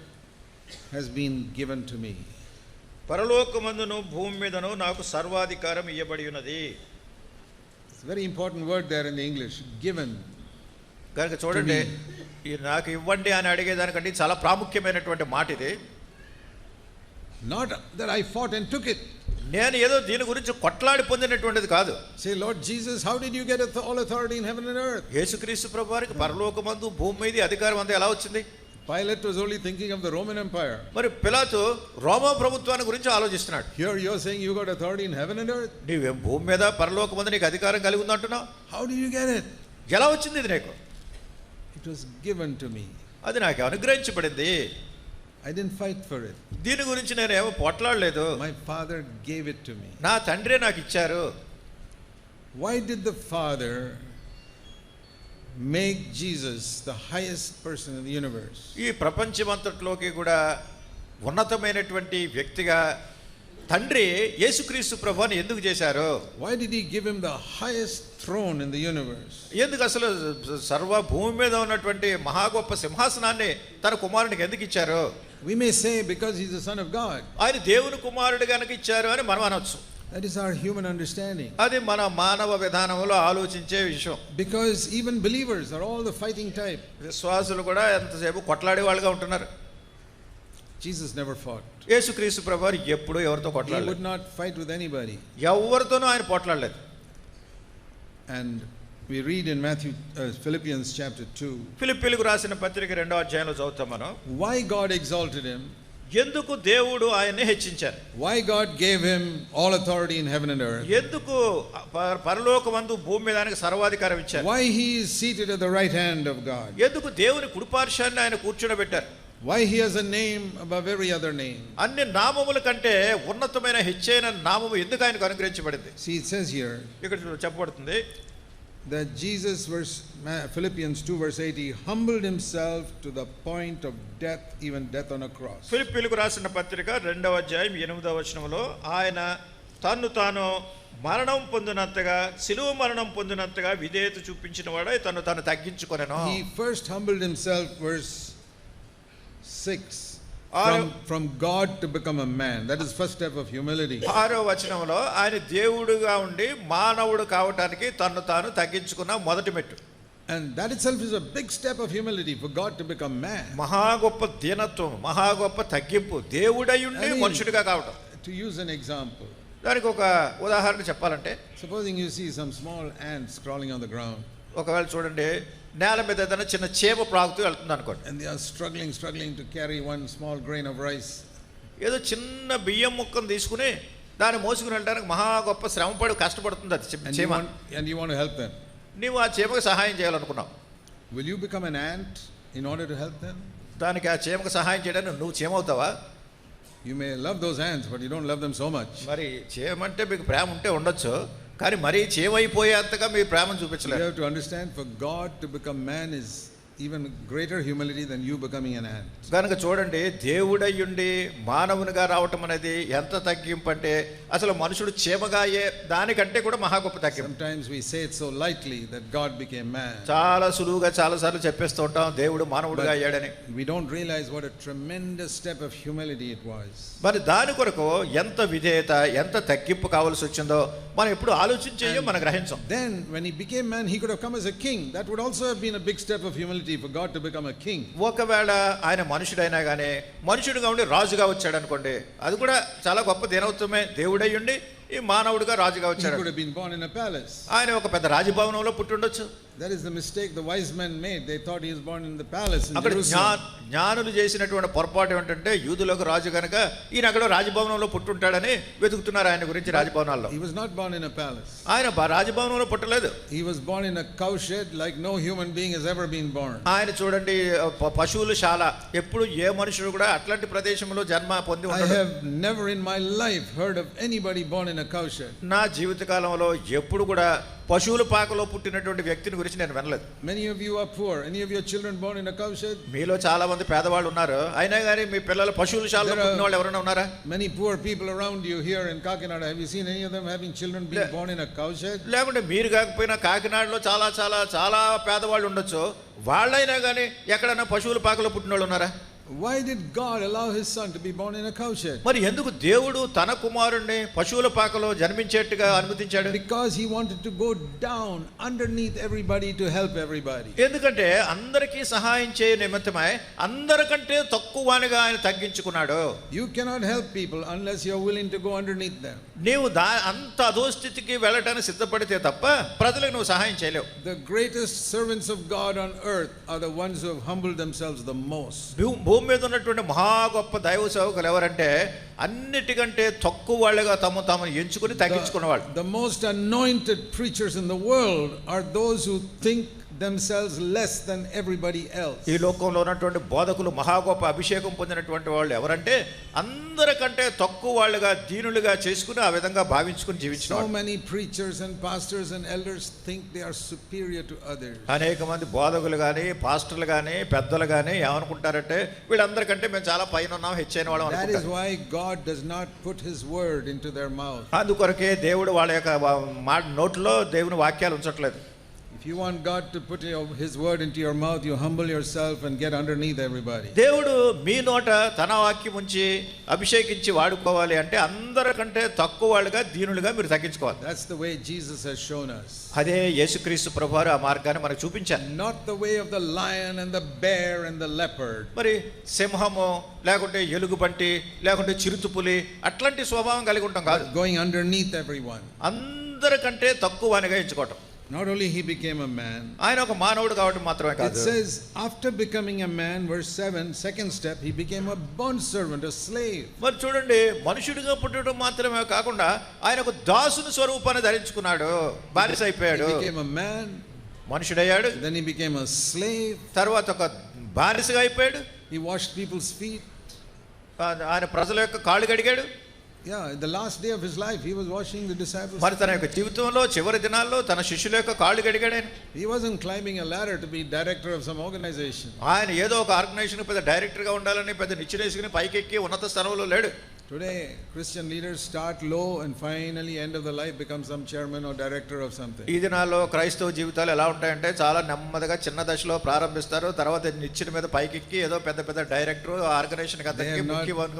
has been given to me. పరలోకమందును భూమి మీదను నాకు సర్వాధికారం ఇయ్యబడి ఉన్నది. It's a very important word there in the English, given. కనుక చూడండి, ఈ నాకు ఇవ్వండి అని అడిగేదానికంటే చాలా ప్రాముఖ్యమైనటువంటి మాట ఇది. Not that I fought and took it. నేను ఏదో దీని గురించి కొట్లాడి పొందినటువంటిది కాదు. Say, "Lord Jesus, how did you get all authority in heaven and earth?" యేసుక్రీస్తు ప్రభువారికి పరలోకమందు భూమి మీద అధికారం అంతా ఎలా వచ్చింది? Pilate was only thinking of the Roman Empire. మరి పిలాతు రోమా ప్రభుత్వాన్ని గురించి ఆలోచిస్తున్నాడు. Here you're saying you got authority in heaven and earth. నీవేం భూమి మీద పరలోకమందు నీకు అధికారం కలిగి ఉందంటున్నావు? How did you get it? ఎలా వచ్చింది ఇది నీకు? It was given to me. అది నాకు అనుగ్రహించబడింది. I didn't fight for it. దీని గురించి నేను ఏమో పోట్లాడలేదు. My Father gave it to me. నా తండ్రే నాకు ఇచ్చారు. Why did the Father make Jesus the highest person in the universe? ఈ ప్రపంచమంతట్లోకి కూడా ఉన్నతమైనటువంటి వ్యక్తిగా తండ్రి యేసుక్రీస్తు ప్రభువుని ఎందుకు చేశారు? Why did he give him the highest throne in the universe? ఎందుకు అసలు సర్వ భూమి మీద ఉన్నటువంటి మహా గొప్ప సింహాసనాన్ని తన కుమారునికి ఎందుకు ఇచ్చారు? We may say because he's the son of God. ఆయన దేవుని కుమారుడు గనుక ఇచ్చారు అని మనం అనొచ్చు. That is our human understanding. అది మన మానవ విధానంలో ఆలోచించే విషయం. Because even believers are all the fighting type. విశ్వాసులు కూడా ఎంతసేపు కొట్లాడే వాళ్ళుగా ఉంటున్నారు. Jesus never fought. యేసుక్రీస్తు ప్రభువారు ఎప్పుడు ఎవరితో He కొట్లాడలేదు. would not fight with anybody. ఎవరితోనూ ఆయన పోట్లాడలేదు. And we read in Philippians chapter 2. ఫిలిప్పీలకు రాసిన పత్రిక 2వ అధ్యాయంలో చదువుతాం మనం. Why God exalted him? ఎందుకు దేవుడు ఆయన్ని హెచ్చించారు? Why God gave him all authority in heaven and earth? ఎందుకు పరలోకమందు భూమి మీద ఆయనకు సర్వాధికారం ఇచ్చారు? Why he is seated at the right hand of God? ఎందుకు దేవుని కుడిపార్శ్వాన్ని ఆయన కూర్చోబెట్టారు? Why he has a name above every other name? అన్ని నామముల కంటే ఉన్నతమైన హెచ్చైన నామము ఎందుకు ఆయనకు అనుగ్రహించబడింది? See, it says here ఇక్కడ చెప్పబడుతుంది that Jesus, Philippians 2 verse 8, he humbled himself to the point of death, even death on a cross. ఫిలిప్పీయులకు రాసిన పత్రిక 2వ అధ్యాయం 8వ వచనంలో ఆయన తాను మరణం పొందినంతగా, శిలువ మరణం పొందినంతగా విధేయత చూపించిన వాడై తాను తగ్గించుకొనెను. He first humbled himself, verse 6, from God to become a man. That is first step of humility. 6వ వచనంలో ఆయన దేవుడుగా ఉండి మానవుడు కావడానికి తాను తగ్గించుకున్న మొదటి మెట్టు. And that itself is a big step of humility, for God to become man. మహా గొప్ప దీనత్వం, మహా గొప్ప తగ్గింపు, దేవుడై ఉండి మనుషుడిగా కావడం. To use an example, దానికి ఒక ఉదాహరణ చెప్పాలంటే, supposing you see some small ants crawling on the ground. ఒకవేళ చూడండి, నేల మీద ఏదైనా చిన్న చేప ప్రాగుతూ వెళ్తుంది అనుకోండి. And they are struggling to carry one small grain of rice. ఏదో చిన్న బియ్యం ముక్కను తీసుకుని దాన్ని మోసుకుని వెళ్ళడానికి మహా గొప్ప శ్రమపడి కష్టపడుతుంది అది చీమ. And you want to help them. నీవు ఆ చీమకు సహాయం చేయాలనుకున్నావు. Will you become an ant in order to help them? దానికి ఆ చీమకు సహాయం చేయడానికి నువ్వు చీమ అవుతావా? You may love those ants, but you don't love them so much. మరి చీమ అంటే మీకు ప్రేమ ఉంటే ఉండొచ్చు, కానీ మరీ చీమైపోయేంతగా మీ ప్రేమను చూపించలేదు. You have to understand, for God to become man is even greater humility than you becoming an ant. కనుక చూడండి, దేవుడయ్యుండి మానవునిగా రావటం అనేది ఎంత తగ్గింపు అంటే, అసలు మనుషుడు చీమగా అయ్యే దానికంటే కూడా మహా గొప్ప తగ్గింపు. Sometimes we say it so lightly that God became man. చాలా సులువుగా చాలాసార్లు చెప్పేస్తూ ఉంటాం దేవుడు మానవుడిగా అయ్యాడని. We don't realize what a tremendous step of humility it was. మరి దాని కొరకు ఎంత విధేయత, ఎంత తగ్గింపు కావాల్సి వచ్చిందో మనం ఎప్పుడు ఆలోచించేయో మనం గ్రహించాం. Then when he became man, he could have come as a king. That would also have been a big step of humility for God to become a king. ఒకవేళ ఆయన మనుషుడైనా కానీ మనుషుడిగా ఉండి రాజుగా వచ్చాడు అనుకోండి, అది కూడా చాలా గొప్ప దినోత్సవమే. దేవుడై ఉండి ఈ మానవుడిగా రాజుగా He వచ్చాడు. could have been born in a palace. ఆయన ఒక పెద్ద రాజభవనంలో పుట్టి ఉండొచ్చు. That is the mistake the wise men made. They thought he was born in the palace in అక్కడ Jerusalem. జ్ఞానులు చేసినటువంటి పొరపాటు ఏమిటంటే, యూదులకు రాజు కనుక ఈయన అక్కడ రాజభవనంలో పుట్టుంటాడని వెతుకుతున్నారు ఆయన గురించి రాజభవనాల్లో. He was not born in a palace. ఆయన రాజభవనంలో పుట్టలేదు. He was born in a cow shed like no human being has ever been born. ఆయన చూడండి, పశువుల శాల, ఎప్పుడు ఏ మనుషుడు కూడా అట్లాంటి ప్రదేశంలో జన్మ పొంది I ఉండడు. have never in my life heard of anybody born in a cow shed. నా జీవితకాలంలో ఎప్పుడు కూడా పశువుల పాకలో పుట్టినటువంటి వ్యక్తిని గురించి నేను వినలేదు. Many of you are poor. Any of your children born in a cow shed? మీలో చాలా మంది పేదవాళ్ళు ఉన్నారు, అయినా కానీ మీ పిల్లలు పశువుల శాలలో పుట్టిన వాళ్ళు ఎవరైనా ఉన్నారా? Many poor people around you here in Kakinada. Have you seen any of them having children being born in a cow shed? లేకుంటే మీరు కాకపోయినా కాకినాడలో చాలా చాలా చాలా పేదవాళ్ళు ఉండొచ్చు, వాళ్ళైనా కానీ ఎక్కడైనా పశువుల పాకలో పుట్టిన వాళ్ళు ఉన్నారా? Why did God allow his son to be born in a cow shed? మరి ఎందుకు దేవుడు తన కుమారుణ్ణి పశువుల పాకలో జన్మించేట్టుగా అనుమతించాడు? Because he wanted to go down underneath everybody to help everybody. ఎందుకంటే అందరికీ సహాయం చేయ నిమిత్తమై అందరికంటే తక్కువగా ఆయన తగ్గించుకున్నాడు. You cannot help people unless you are willing to go underneath them. నీవు అంత అధోస్థితికి వెళ్ళటానికి సిద్ధపడితే తప్ప ప్రజలకు నువ్వు సహాయం చేయలేవు. The greatest servants of God on earth are the ones who have humbled themselves the most. భూమి మీద ఉన్నటువంటి మహా గొప్ప దైవ సేవకులు ఎవరంటే, అన్నిటికంటే తక్కువ వాళ్ళుగా తాము ఎంచుకుని తగ్గించుకున్నవాళ్ళు. The most anointed preachers in the world are those who think themselves less than everybody else. ఈ లోకంలో ఉన్నటువంటి బోధకులు మహా గొప్ప అభిషేకం పొందినటువంటి వాళ్ళు ఎవరంటే, అందరికంటే తక్కువ వాళ్ళుగా దీనులుగా చేసుకుని ఆ విధంగా భావించుకుని జీవించిన So వాళ్ళు. many preachers and pastors and elders think they are superior to others. అనేక మంది బోధకులు కానీ పాస్టర్లు కానీ పెద్దలు కానీ ఏమనుకుంటారంటే, వీళ్ళందరికంటే మేము చాలా పైన ఉన్నాం, హెచ్చైన వాళ్ళం That is అనుకుంటారు. why God does not put his word into their mouth. అందుకొరకే దేవుడు వాళ్ళ యొక్క నోట్లో దేవుని వాక్యాలు ఉంచట్లేదు. If you want God to put his word into your mouth, you humble yourself and get underneath everybody. దేవుడు మీ నోట తన వాక్యం ఉంచి అభిషేకించి వాడుకోవాలి అంటే అందరికంటే తక్కువ వాళ్ళుగా దీనులుగా మీరు తగ్గించుకోవాలి. That's the way Jesus has shown us. అదే యేసుక్రీస్తు ప్రభువారు ఆ మార్గాన్ని మనకు చూపించారు. Not the way of the lion and the bear and the leopard. మరి సింహము లేకుంటే ఎలుగుబంటి లేకుంటే చిరుతుపులి అట్లాంటి స్వభావం కలిగి ఉంటాం కాదు. Going underneath everyone. అందరికంటే తక్కువగా ఎంచుకోవటం. Not only he became a man, ఆయన ఒక మానవుడు కాబట్టి మాత్రమే it కాదు, says after becoming a man, verse 7, second step, he became a bond servant, a slave. మరి చూడండి, మనుషుడిగా పుట్టడం మాత్రమే కాకుండా ఆయన ఒక దాసుని స్వరూపాన్ని ధరించుకున్నాడు, బానిస అయిపోయాడు. He became a man, మనుషుడయ్యాడు, then he became a slave. తర్వాత ఒక బానిసగా అయిపోయాడు. He washed people's feet. ఆయన ప్రజల యొక్క కాళ్ళు కడిగాడు. Yeah, in the last day of his life, he was washing the disciples' మరి తన feet. యొక్క జీవితంలో చివరి దినాల్లో తన శిష్యుల యొక్క కాళ్ళు కడిగాడు ఆయన. He wasn't climbing a ladder to be director of some organization. ఆయన ఏదో ఒక ఆర్గనైజేషన్ పెద్ద డైరెక్టర్గా ఉండాలని పెద్ద నిచ్చెనేసుకుని పైకెక్కి ఉన్నత స్థానంలో లేడు. Today, Christian leaders start low and finally, end of the life, become some chairman or director of something. ఈ దినాల్లో క్రైస్తవ జీవితాలు ఎలా ఉంటాయంటే చాలా నెమ్మదిగా చిన్న దశలో ప్రారంభిస్తారు, తర్వాత నిచ్చెన మీద పైకెక్కి ఏదో పెద్ద పెద్ద డైరెక్టర్ ఆర్గనైజేషన్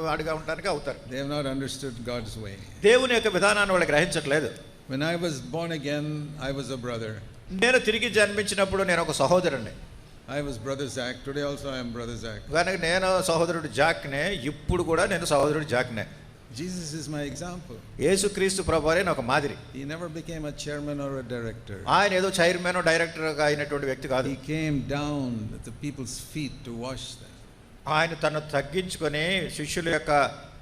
వాడిగా ఉండడానికి అవుతారు. They have not understood God's way. దేవుని యొక్క విధానాన్ని వాళ్ళు గ్రహించట్లేదు. When I was born again, I was a brother. నేను తిరిగి జన్మించినప్పుడు నేను ఒక సహోదరుడిని. I was brother Zach. Today also I am brother Zach. కనుక నేను సహోదరుడు జాక్నే, ఇప్పుడు కూడా నేను సహోదరుడు జాక్నే. Jesus is my example. యేసుక్రీస్తు ప్రభువారే నాకు మాదిరి. He never became a chairman or a director. ఆయన ఏదో చైర్మన్ డైరెక్టర్గా అయినటువంటి వ్యక్తి కాదు. He came down at the people's feet to wash them. ఆయన తను తగ్గించుకొని శిష్యుల యొక్క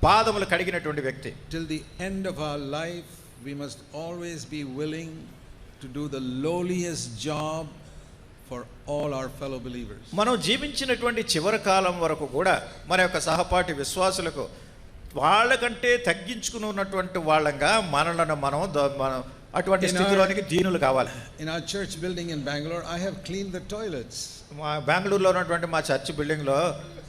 పాదములు కడిగినటువంటి వ్యక్తి. Till the end of our life, we must always be willing to do the lowliest job for all our fellow believers. మనం జీవించినటువంటి చివరి కాలం వరకు కూడా మన యొక్క సహపాఠి విశ్వాసులకు వాళ్ళకంటే తగ్గించుకుని ఉన్నటువంటి వాళ్ళంగా మనలను మనం అటువంటి స్థితిలోనికి దీనులు కావాలి. In our church building in Bangalore, I have cleaned the toilets. మా బెంగళూరులో ఉన్నటువంటి మా చర్చ్ బిల్డింగ్లో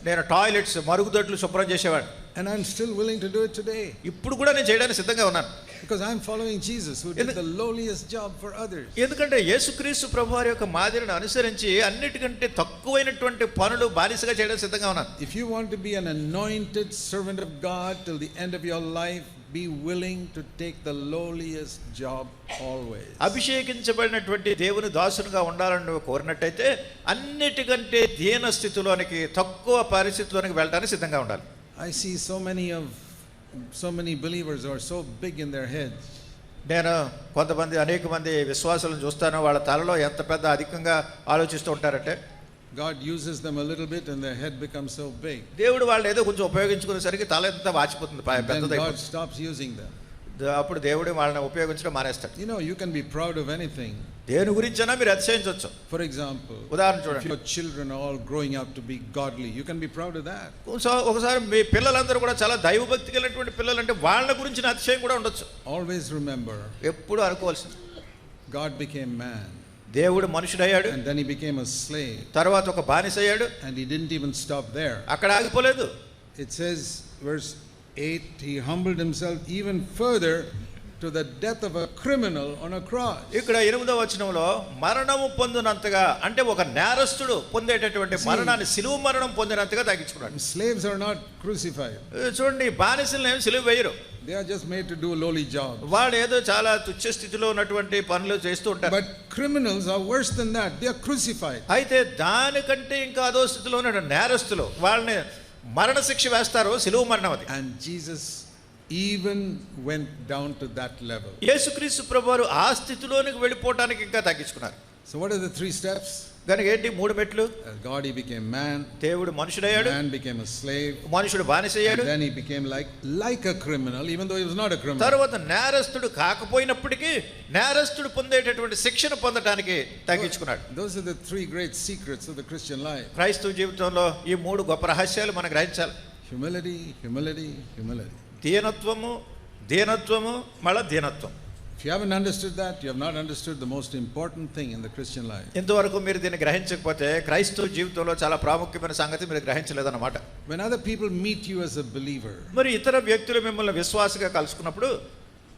నేను టాయిలెట్స్ మరుగుదొడ్లు శుభ్రం చేసేవాడిని. And I'm still willing to do it today. ఇప్పుడు కూడా నేను చేయడానికి సిద్ధంగా ఉన్నాను. Because I'm following Jesus, who did the lowliest job for others. ఎందుకంటే యేసుక్రీస్తు ప్రభువారి యొక్క మాదిరిని అనుసరించి అన్నిటికంటే తక్కువైనటువంటి పనులు బానిసగా చేయడానికి సిద్ధంగా ఉన్నాను. If you want to be an anointed servant of God till the end of your life, be willing to take the lowliest job always. అభిషేకించబడినటువంటి దేవుని దాసునిగా ఉండాలని నువ్వు కోరినట్టయితే అన్నిటికంటే దీన స్థితిలోనికి, తక్కువ పరిస్థితిలోనికి వెళ్ళడానికి సిద్ధంగా ఉండాలి. I see so many believers who are so big in their heads. నేను అనేక మంది విశ్వాసులను చూస్తాను, వాళ్ళ తలలో ఎంత పెద్ద అధికంగా ఆలోచిస్తూ ఉంటారంటే God uses them a little bit and their head becomes so big. దేవుడు వాళ్ళని ఏదో కొంచెం ఉపయోగించుకునేసరికి తల ఎంత వాచిపోతుంది, Then God stops using them. అప్పుడు దేవుడు వాళ్ళని ఉపయోగించడం మానేస్తాడు. You know, you can be proud of anything. దేని గురించైనా మీరు అతిశయించవచ్చు. For example, ఉదాహరణ చూడండి, if your children are all growing up to be godly, you can be proud of that. ఒకసారి మీ పిల్లలందరూ కూడా చాలా దైవభక్తి కలిగినటువంటి పిల్లలు అంటే వాళ్ళ గురించిన అతిశయం కూడా ఉండొచ్చు. Always remember, ఎప్పుడు అనుకోవాల్సింది, God became man. దేవుడు మనుషుడయ్యాడు, and then he became a slave. తర్వాత ఒక బానిస అయ్యాడు. And he didn't even stop there. అక్కడ ఆగిపోలేదు. It says, verse 8, he humbled himself even further to the death of a criminal on a cross. ఇక్కడ 8వ వచనంలో మరణము పొందినంతగా, అంటే ఒక నేరస్తుడు పొందేటటువంటి మరణాన్ని, సిలువ మరణం పొందినంతగా తగ్గించుకున్నాడు. Slaves are not crucified. చూడండి, బానిసలను ఏమి సిలువ వేయరు. They are just made to do a lowly job. వాడు ఏదో చాలా తుచ్చ స్థితిలో ఉన్నటువంటి పనులు చేస్తూ ఉంటారు. But criminals are worse than that. They are crucified. అయితే దానికంటే ఇంకా అదో స్థితిలో ఉన్న నేరస్తులు, వాళ్ళని మరణ శిక్ష వేస్తారు, సిలువ మరణం అది. And Jesus even went down to that level. యేసుక్రీస్తు ప్రభువారు ఆ స్థితిలోనికి వెళ్ళిపోవడానికి ఇంకా తగ్గించుకున్నారు. So what are the 3 steps? కనుక ఏంటి 3 మెట్లు? God, he became man. దేవుడు మనుషుడయ్యాడు. Man became a slave. మనుషుడు బానిస అయ్యాడు. Then he became like a criminal, even though he was not a criminal. తర్వాత నేరస్తుడు కాకపోయినప్పటికీ నేరస్తుడు పొందేటటువంటి శిక్షను పొందడానికి తగ్గించుకున్నాడు. Those are the 3 great secrets of the Christian life. క్రైస్తవ జీవితంలో ఈ 3 గొప్ప రహస్యాలు మనం గ్రహించాలి. Humility, humility, humility. దీనత్వము, దీనత్వము, మళ్ళా దీనత్వం. If you haven't understood that, you have not understood the most important thing in the Christian life. ఇంతవరకు మీరు దీన్ని గ్రహించకపోతే క్రైస్తవ జీవితంలో చాలా ప్రాముఖ్యమైన సంగతి మీరు గ్రహించలేదన్నమాట. When other people meet you as a believer, మరి ఇతర వ్యక్తులు మిమ్మల్ని విశ్వాసగా కలుసుకున్నప్పుడు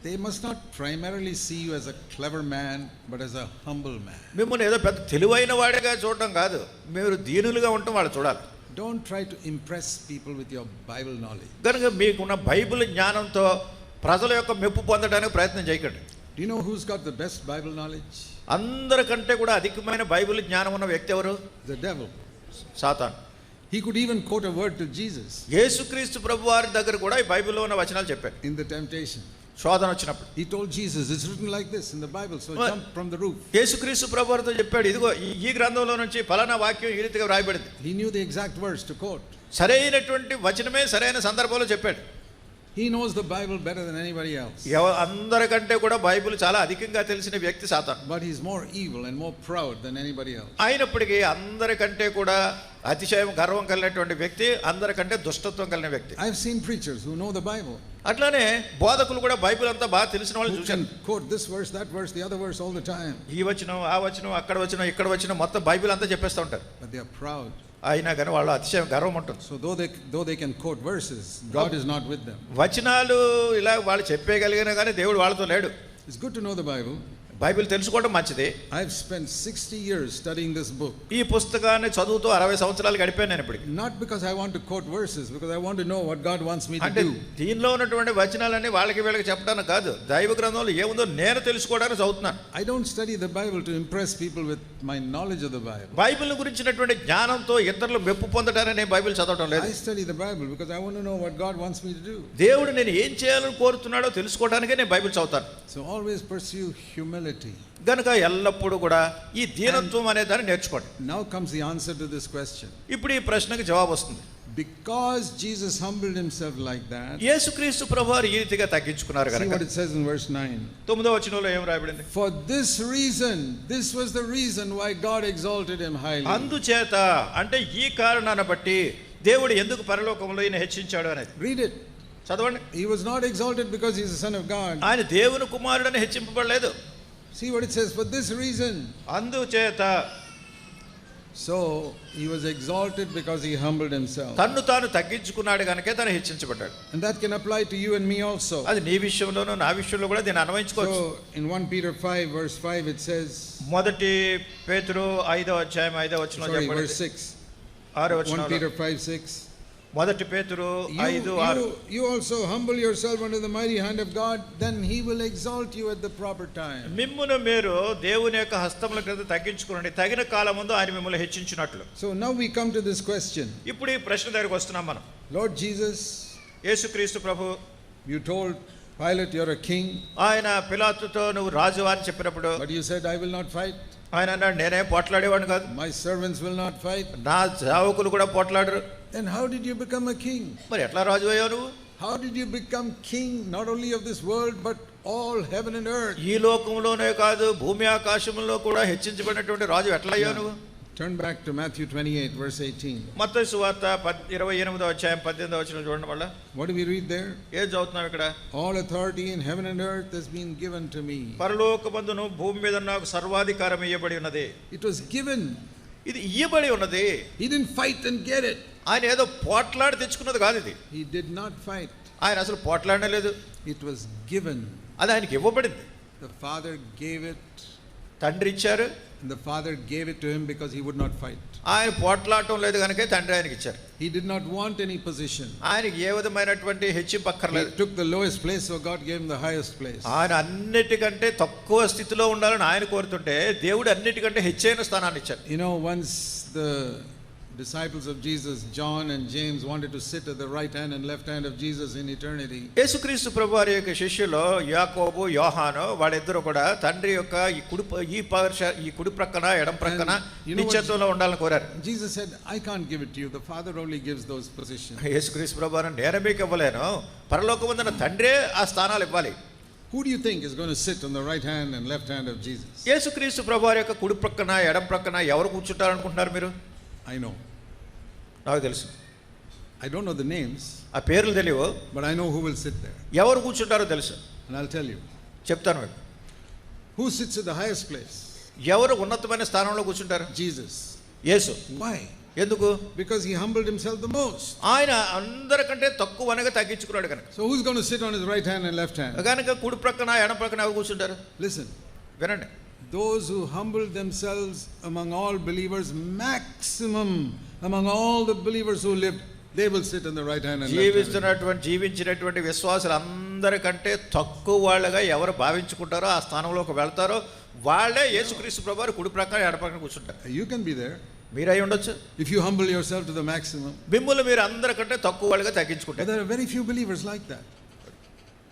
they must not primarily see you as a clever man, but as a humble man. మిమ్మల్ని ఏదో పెద్ద తెలివైన వాడిగా చూడడం కాదు, మీరు దీనులుగా ఉండటం వాళ్ళు చూడాలి. Don't try to impress people with your Bible knowledge. కనుక మీకున్న బైబిల్ జ్ఞానంతో ప్రజల యొక్క మెప్పు పొందడానికి ప్రయత్నం చేయకండి. Do you know who's got the best Bible knowledge? అందరికంటే కూడా అధికమైన బైబిల్ జ్ఞానం ఉన్న వ్యక్తి ఎవరు? The devil. సాతాను. He could even quote a word to Jesus యేసుక్రీస్తు ప్రభువారి దగ్గర కూడా ఈ బైబిల్లో ఉన్న వచనాలు చెప్పారు. in the temptation. శోధన వచ్చినప్పుడు. He told Jesus, it's written like this in the Bible, so jump from the roof. యేసుక్రీస్తు ప్రభువుతో చెప్పాడు, ఇదిగో ఈ గ్రంథంలో నుంచి ఫలానా వాక్యం ఈ రీతిగా వ్రాయబడింది. He knew the exact verse to quote. సరైనటువంటి వచనమే సరైన సందర్భంలో చెప్పాడు. He knows the Bible better than anybody else. అందరికంటే కూడా బైబిల్ చాలా అధికంగా తెలిసిన వ్యక్తి సాతాను. But he's more evil and more proud than anybody else. అయినప్పటికీ అందరికంటే కూడా అతిశయం గర్వం కలిగినటువంటి వ్యక్తి, అందరికంటే దుష్టత్వం కలిగిన వ్యక్తి. I've seen preachers who know the Bible. అట్లానే బోధకులు కూడా బైబిల్ అంతా బాగా తెలిసిన వాళ్ళు చూశాను. Quote this verse, that verse, the other verse all the time. ఈ వచనం, ఆ వచనం, అక్కడ వచనం, ఇక్కడ వచనం, మొత్తం బైబిల్ అంతా చెప్పేస్తూ ఉంటారు. But they are proud. అయినా కానీ వాళ్ళు అతిశయం గర్వం ఉంటుంది. So though they can quote verses, God is not with them. వచనాలు ఇలా వాళ్ళు చెప్పేయగలిగినా కానీ దేవుడు వాళ్ళతో లేడు. It's good to know the Bible. Bible తెలుసుకోవడం మంచిది. I've spent 60 years studying this book. ఈ పుస్తకాన్ని చదువుతూ 60 సంవత్సరాలు గడిపాను నేను ఇప్పటికి. Not because I want to quote verses, because I want to know what God wants me to అంటే do. దీనిలో ఉన్నటువంటి వచనాలన్నీ వాళ్ళకి వీళ్ళకి చెప్పడానికి కాదు, దైవ గ్రంథంలో ఏముందో నేను తెలుసుకోవడానికి చదువుతున్నాను. I don't study the Bible to impress people with my knowledge of the Bible. Bible గురించినటువంటి జ్ఞానంతో ఇతరులు మెప్పు పొందటానికి నేను బైబిల్ చదవటం లేదు. I study the Bible because I want to know what God wants me to do. దేవుడు నేను ఏం చేయాలని కోరుతున్నాడో తెలుసుకోవడానికే నేను బైబిల్ చదువుతాను. So always pursue humility. గనుక ఎల్లప్పుడూ కూడా ఈ దీనత్వం అనే దాన్ని నేర్చుకోండి. Now comes the answer to this question. ఇప్పుడు ఈ ప్రశ్నకి జవాబు వస్తుంది. Because Jesus humbled himself like that. యేసుక్రీస్తు ప్రభువారు ఈ రీతిగా తగ్గించుకున్నారు See గనుక. what it says in verse 9. 9వ వచనంలో ఏం రాయబడింది? For this reason, this was the reason why God exalted him highly. అందుచేత అంటే ఈ కారణాన్ని బట్టి దేవుడు ఎందుకు పరలోకంలో ఈయన హెచ్చించాడు అనేది. Read it. చదవండి. He was not exalted because he is the son of God. ఆయన దేవుని కుమారుడని హెచ్చింపబడలేదు. See what it says, for this reason. అందుచేత. So he was exalted because he humbled himself. తన్ను తాను తగ్గించుకున్నాడు గనుకే తను హెచ్చించబడ్డాడు. And that can apply to you and me also. అది నీ విషయంలోనూ నా విషయంలో కూడా దీన్ని అన్వయించుకోవచ్చు. So in 1 Peter 5 verse 5 it says, మొదటి పేతురు 5వ అధ్యాయం 5వ వచనంలో sorry, చెప్పబడింది. verse 6. 6వ 1 వచనంలో. Peter 5:6. మొదటి పేతురు 5:6. You also humble yourself under the mighty hand of God, then he will exalt you at the proper time. మిమ్మును మీరు దేవుని యొక్క హస్తముల క్రింద తగ్గించుకోండి, తగిన కాలమందు ఆయన మిమ్మల్ని హెచ్చించినట్లు. So now we come to this question. ఇప్పుడు ఈ ప్రశ్న దగ్గరికి వస్తున్నాం మనం. Lord Jesus, యేసుక్రీస్తు ప్రభు, you told Pilate you're a king. ఆయన పిలాతుతో నువ్వు రాజు అని చెప్పినప్పుడు, But you said I will not fight. ఆయన అన్నాడు నేనే పోట్లాడేవాడిని కాదు, My servants will not fight. నా సేవకులు కూడా పోట్లాడరు. Then how did you become a king? మరి ఎట్లా రాజు అయ్యావు నువ్వు? How did you become king not only of this world but all heaven and earth? ఈ లోకంలోనే కాదు భూమి ఆకాశంలో కూడా హెచ్చించబడినటువంటి రాజు ఎట్లా అయ్యావు నువ్వు? Turn back to Matthew 28 verse 18. మత్తయి సువార్త 28వ అధ్యాయం 18వ వచనం చూడండి మళ్ళా. What do we read there? ఏం చదువుతున్నాం ఇక్కడ? All authority in heaven and earth has been given to me. పరలోకమందును భూమి మీద నాకు సర్వాధికారం ఇవ్వబడి ఉన్నది. It was given. ఇది ఇవ్వబడి ఉన్నది. He didn't fight and get it. ఆయన ఏదో పోట్లాడి తెచ్చుకున్నది కాదు ఇది. He did not fight. ఆయన అసలు పోట్లాడనే లేదు. It was given. అది ఆయనకి ఇవ్వబడింది. The Father gave it. తండ్రి ఇచ్చారు. And the Father gave it to him because he would not fight. ఆయన పోట్లాడటం లేదు కనుక తండ్రి ఆయనకి ఇచ్చారు. He did not want any position. ఆయనకి ఏ విధమైనటువంటి హెచ్చింపు He అక్కర్లేదు. took the lowest place, so God gave him the highest place. ఆయన అన్నిటికంటే తక్కువ స్థితిలో ఉండాలని ఆయన కోరుతుంటే దేవుడు అన్నిటికంటే హెచ్చైన స్థానాన్ని ఇచ్చారు. You know, once the disciples of Jesus, John and James, wanted to sit at the right hand and left hand of Jesus in eternity. యేసుక్రీస్తు ప్రభువారి యొక్క శిష్యులు యాకోబు, యోహాను వాళ్ళిద్దరూ కూడా తండ్రి యొక్క ఈ కుడి ప్రక్కన ఎడం ప్రక్కన నిత్యత్వంలో ఉండాలని కోరారు. Jesus said, I can't give it to you. The Father only gives those positions. యేసుక్రీస్తు ప్రభువారు నేను మీకు ఇవ్వలేను, పరలోకమందున తండ్రే ఆ స్థానాలు ఇవ్వాలి. Who do you think is going to sit on the right hand and left hand of Jesus? యేసుక్రీస్తు ప్రభువారి యొక్క కుడి ప్రక్కన ఎడం ప్రక్కన ఎవరు కూర్చుంటారు అనుకుంటున్నారు మీరు? I know. నాకు తెలుసు. I don't know the names, ఆ పేర్లు తెలియవు, but I know who will sit there. ఎవరు కూర్చుంటారో తెలుసు. And I'll tell you. చెప్తాను మీకు. Who sits at the highest place? ఎవరు ఉన్నతమైన స్థానంలో కూర్చుంటారు? Jesus. యేసు. Why? ఎందుకు? Because he humbled himself the most. ఆయన అందరికంటే తక్కువనగా తగ్గించుకున్నాడు కనుక. So who's going to sit on his right hand and left hand? కనుక కుడి ప్రక్కన ఎడం ప్రక్కన ఎవరు కూర్చుంటారు? Listen. వినండి. Those who humbled themselves among all believers, maximum among all the believers who lived, they will sit on the right hand and left hand. జీవించినటువంటి విశ్వాసులు అందరికంటే తక్కువ వాళ్ళగా ఎవరు భావించుకుంటారో ఆ స్థానంలోకి వెళ్తారో వాళ్ళే యేసుక్రీస్తు ప్రభువారు కుడి ప్రక్కన ఎడం ప్రక్కన కూర్చుంటారు. You can be there. మీరై ఉండొచ్చు. If you humble yourself to the maximum. మిమ్ములు మీరు అందరికంటే తక్కువ వాళ్ళగా తగ్గించుకుంటారు. But there are very few believers like that.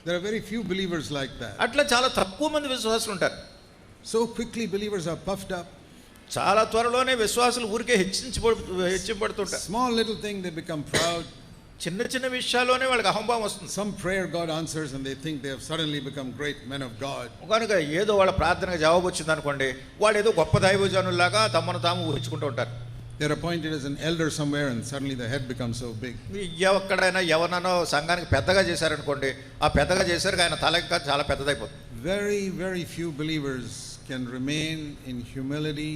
There are very few believers like that. అట్లా చాలా తక్కువ మంది విశ్వాసులు ఉంటారు. So quickly believers are puffed up. చాలా త్వరలోనే విశ్వాసులు ఊరికే హెచ్చింపబడుతుంటారు. Small little thing they become proud. చిన్న చిన్న విషయాల్లోనే వాళ్ళకి అహంభావం వస్తుంది. Some prayer God answers and they think they have suddenly become great men of God. కనుక ఏదో వాళ్ళ ప్రార్థనకు జవాబు వచ్చింది అనుకోండి, వాళ్ళు ఏదో గొప్ప దైవజనులాగా తమను తాము ఊహించుకుంటూ ఉంటారు. They're appointed as an elder somewhere and suddenly the head becomes so big. ఎక్కడైనా ఎవరినో సంఘానికి పెద్దగా చేశారనుకోండి, ఆ పెద్దగా చేశారు ఆయన తల ఇంకా చాలా పెద్దదైపోతుంది. Very, very few believers can remain in humility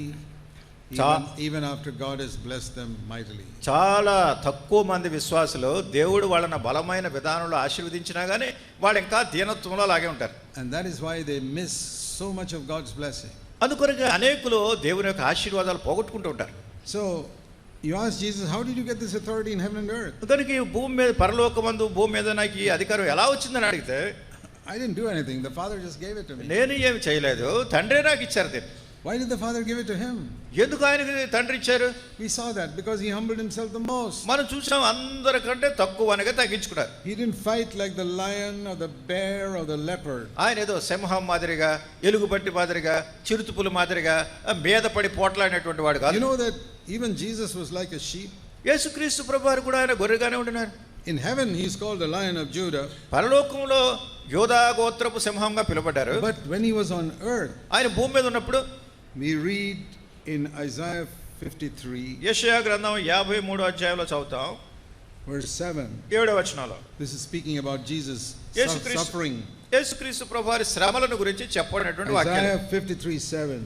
even after God has blessed them mightily. చాలా తక్కువ మంది విశ్వాసులు దేవుడు వాళ్ళని బలమైన విధానంలో ఆశీర్వదించినా గానీ వాళ్ళు ఇంకా దీనత్వంలో లాగే ఉంటారు. And that is why they miss so much of God's blessing. అందుకొరకు అనేకులు దేవుని యొక్క ఆశీర్వాదాలు పోగొట్టుకుంటూ ఉంటారు. So you ask Jesus, how did you get this authority in heaven and earth? అందుకని భూమి మీద పరలోకమందు భూమి మీద నాకు ఈ అధికారం ఎలా వచ్చిందని అడిగితే, I didn't do anything, the Father just gave it to me. నేను ఏమి చేయలేదు, తండ్రే నాకు ఇచ్చారు దీన్ని. Why did the Father give it to him? ఎందుకు ఆయనకి తండ్రి ఇచ్చారు? We saw that because he humbled himself the most. మనం చూసాం అందరికంటే తక్కువనగా తగ్గించుకున్నారు. He didn't fight like the lion or the bear or the leopard. ఆయన ఏదో సింహం మాదిరిగా, ఎలుగుబంటి మాదిరిగా, చిరుతుపుల మాదిరిగా మీద పడి పోట్లాడినటువంటి వాడు కాదు. You know that even Jesus was like a sheep. యేసుక్రీస్తు ప్రభువారు కూడా ఆయన గొర్రెగానే ఉంటున్నారు. In heaven he is called the Lion of Judah. పరలోకంలో యోధా గోత్రపు సింహంగా పిలువబడ్డారు. But when he was on earth, ఆయన భూమి మీద ఉన్నప్పుడు we read in Isaiah 53, యెషయా గ్రంథం 53వ అధ్యాయంలో చదువుతాం, verse 7. 7వ వచనంలో. This is speaking about Jesus suffering. యేసుక్రీస్తు ప్రభువారి శ్రమలను గురించి చెప్పబడినటువంటి వాక్యం. Isaiah 53:7.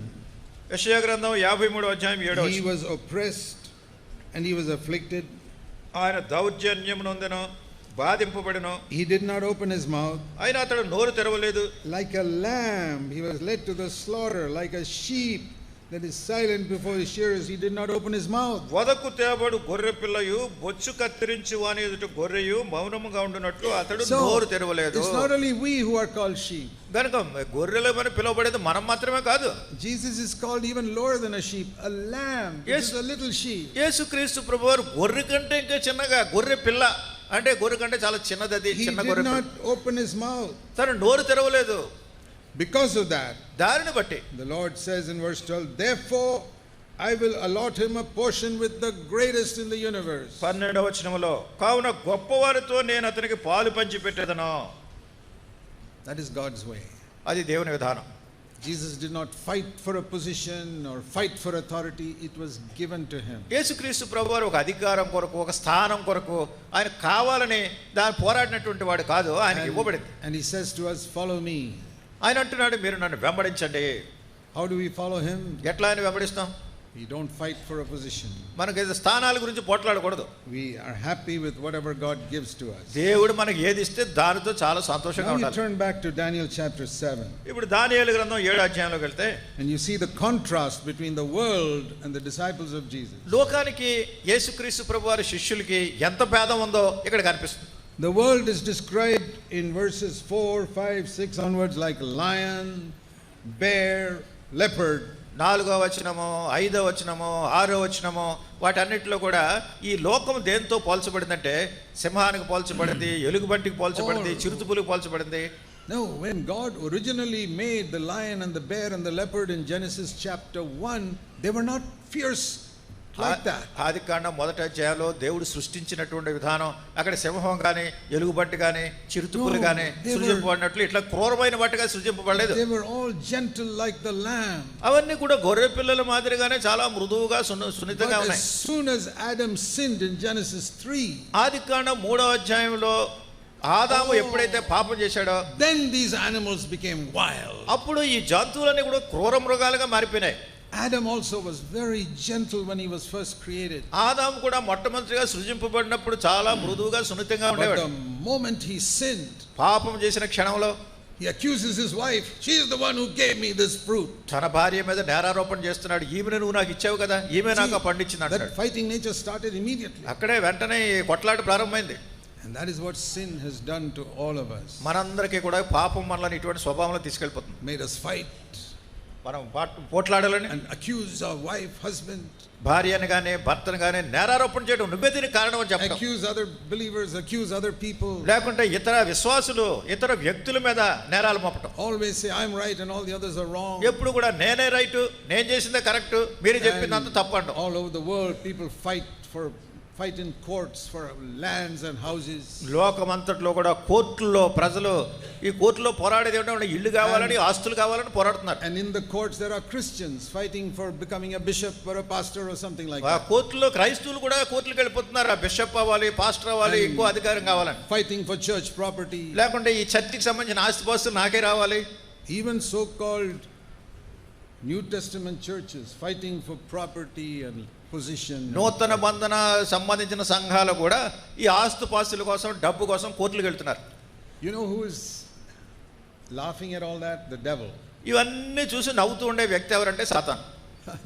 యెషయా గ్రంథం 53వ అధ్యాయం 7వ వచనం. He was oppressed and he was afflicted. ఆయన దౌర్జన్యం నొందెను, బాధింపబడెను. He did not open his mouth. ఆయన అతడు నోరు తెరవలేదు. Like a lamb he was led to the slaughter, like a sheep that is silent before his shearers, he did not open his mouth. వదకు తేబడు గొర్రె పిల్లయు బొచ్చు కత్తిరించి వాని ఎదుట గొర్రెయు మౌనముగా ఉండునట్లు అతడు నోరు తెరవలేదు. It's not only we who are called sheep. గనుక గొర్రెలమని పిలువబడేది మనం మాత్రమే కాదు. Jesus is called even lower than a sheep, a lamb. Yes, a little sheep. యేసుక్రీస్తు ప్రభువారు గొర్రె కంటే ఇంకా చిన్నగా, గొర్రె పిల్ల అంటే గొర్రె కంటే చాలా చిన్నది, చిన్న గొర్రె. He did not open his mouth. తను నోరు తెరవలేదు. Because of that, దానిని బట్టి the Lord says in verse 12, therefore I will allot him a portion with the greatest in the universe. 12వ వచనములో, కావున గొప్పవారితో నేను అతనికి పాలు పంచి పెట్టెదను. That is God's way. అది దేవుని విధానం. Jesus did not fight for a position or fight for authority, it was given to him. యేసుక్రీస్తు ప్రభువారు ఒక అధికారం కొరకు, ఒక స్థానం కొరకు ఆయన కావాలని దాన్ని పోరాడినటువంటి వాడు కాదు, ఆయనకి ఇవ్వబడింది. And he says to us, follow me. ఆయన అంటున్నాడు, మీరు నన్ను వెంబడించండి. How do we follow him? ఎట్లా ఆయన వెంబడిస్తాం? We don't fight for a position. మనకి స్థానాల గురించి పోట్లాడకూడదు. We are happy with whatever God gives to us. దేవుడు మనకి ఏది ఇస్తే దానితో చాలా సంతోషంగా Now you ఉండాలి. turn back to Daniel chapter 7. ఇప్పుడు దానియేలు గ్రంథం 7వ అధ్యాయంలోకి వెళ్తే, and you see the contrast between the world and the disciples of Jesus. లోకానికి యేసుక్రీస్తు ప్రభువారి శిష్యులకి ఎంత భేదం ఉందో ఇక్కడ కనిపిస్తుంది. The world is described in verses 4, 5, 6 onwards like lion, bear, leopard. 4వ వచనము, 5వ వచనము, 6వ వచనము, వాటన్నిటిలో కూడా ఈ లోకం దేంతో పోల్చబడిందంటే సింహానికి పోల్చబడింది, ఎలుగుబంటికి పోల్చబడింది, చిరుతుపులకు పోల్చబడింది. No, when God originally made the lion and the bear and the leopard in Genesis chapter 1, they were not fierce like that. ఆదికాండం 1వ అధ్యాయంలో దేవుడు సృష్టించినటువంటి విధానం అక్కడ సింహం కానీ, ఎలుగుబంటి కానీ, చిరుతుపులు కానీ సృజింపబడినట్లు ఇట్లా క్రూరమైన వాటిగా సృజింపబడలేదు. They were all gentle like the lamb. అవన్నీ కూడా గొర్రె పిల్లల మాదిరిగానే చాలా మృదువుగా సున్నితంగా ఉన్నాయి. As soon as Adam sinned in Genesis 3, ఆదికాండం 3వ అధ్యాయంలో ఆదాము ఎప్పుడైతే పాపం చేశాడో, then these animals became wild. అప్పుడు ఈ జంతువులన్నీ కూడా క్రూర మృగాలుగా మారిపోయినాయి. Adam also was very gentle when he was first created. ఆదాము కూడా మొట్టమొదటిగా సృజింపబడినప్పుడు చాలా మృదువుగా సున్నితంగా But ఉండేవాడు. the moment he sinned, పాపం చేసిన క్షణంలో he accuses his wife. She is the one who gave me this fruit. తన భార్య మీద నేరారోపణ చేస్తున్నాడు. ఈమెను నువ్వు నాకు ఇచ్చావు కదా, ఈమె నాకు పండించింది అంటాడు. That fighting nature started immediately. అక్కడే వెంటనే కొట్లాట ప్రారంభమైంది. And that is what sin has done to all of us. మనందరికీ కూడా పాపం మనల్ని ఇటువంటి స్వభావంలో తీసుకెళ్ళిపోతుంది. Made us fight. మనం పోట్లాడాలని, and accuse our wife, husband, భార్యను కానీ భర్తను కానీ నేరారోపణ చేయడం, నువ్వే దీనికి కారణం అని చెప్పడం, accuse other believers, accuse other people, లేకుంటే ఇతర విశ్వాసులు ఇతర వ్యక్తుల మీద నేరాలు మోపటం, always say I'm right and all the others are wrong. ఎప్పుడు కూడా నేనే రైట్, నేను చేసిందే కరెక్ట్, మీరు చెప్పిందంతా తప్పండి. All over the world people fight in courts for lands and houses. లోకమంతట్లో కూడా కోర్టుల్లో ప్రజలు ఈ కోర్టులో పోరాడేది ఏమిటంటే ఇల్లు కావాలని, ఆస్తులు కావాలని పోరాడుతున్నారు. And in the courts there are Christians fighting for becoming a bishop or a pastor or something like ఆ that. కోర్టులో క్రైస్తవులు కూడా కోర్టులకు వెళ్ళిపోతున్నారు, ఆ బిషప్ అవ్వాలి, పాస్టర్ అవ్వాలి, ఇంకో అధికారం కావాలని, Fighting for church property. లేకుంటే ఈ చర్చికి సంబంధించిన ఆస్తిపాస్తులు నాకే రావాలి. Even so-called New Testament churches fighting for property and position. నూతన బంధన సంబంధించిన సంఘాలు కూడా ఈ ఆస్తుపాస్తుల కోసం, డబ్బు కోసం కోర్టులకు వెళ్తున్నారు. You know who is laughing at all that? The devil. ఇవన్నీ చూసి నవ్వుతూ ఉండే వ్యక్తి ఎవరంటే సాతాను.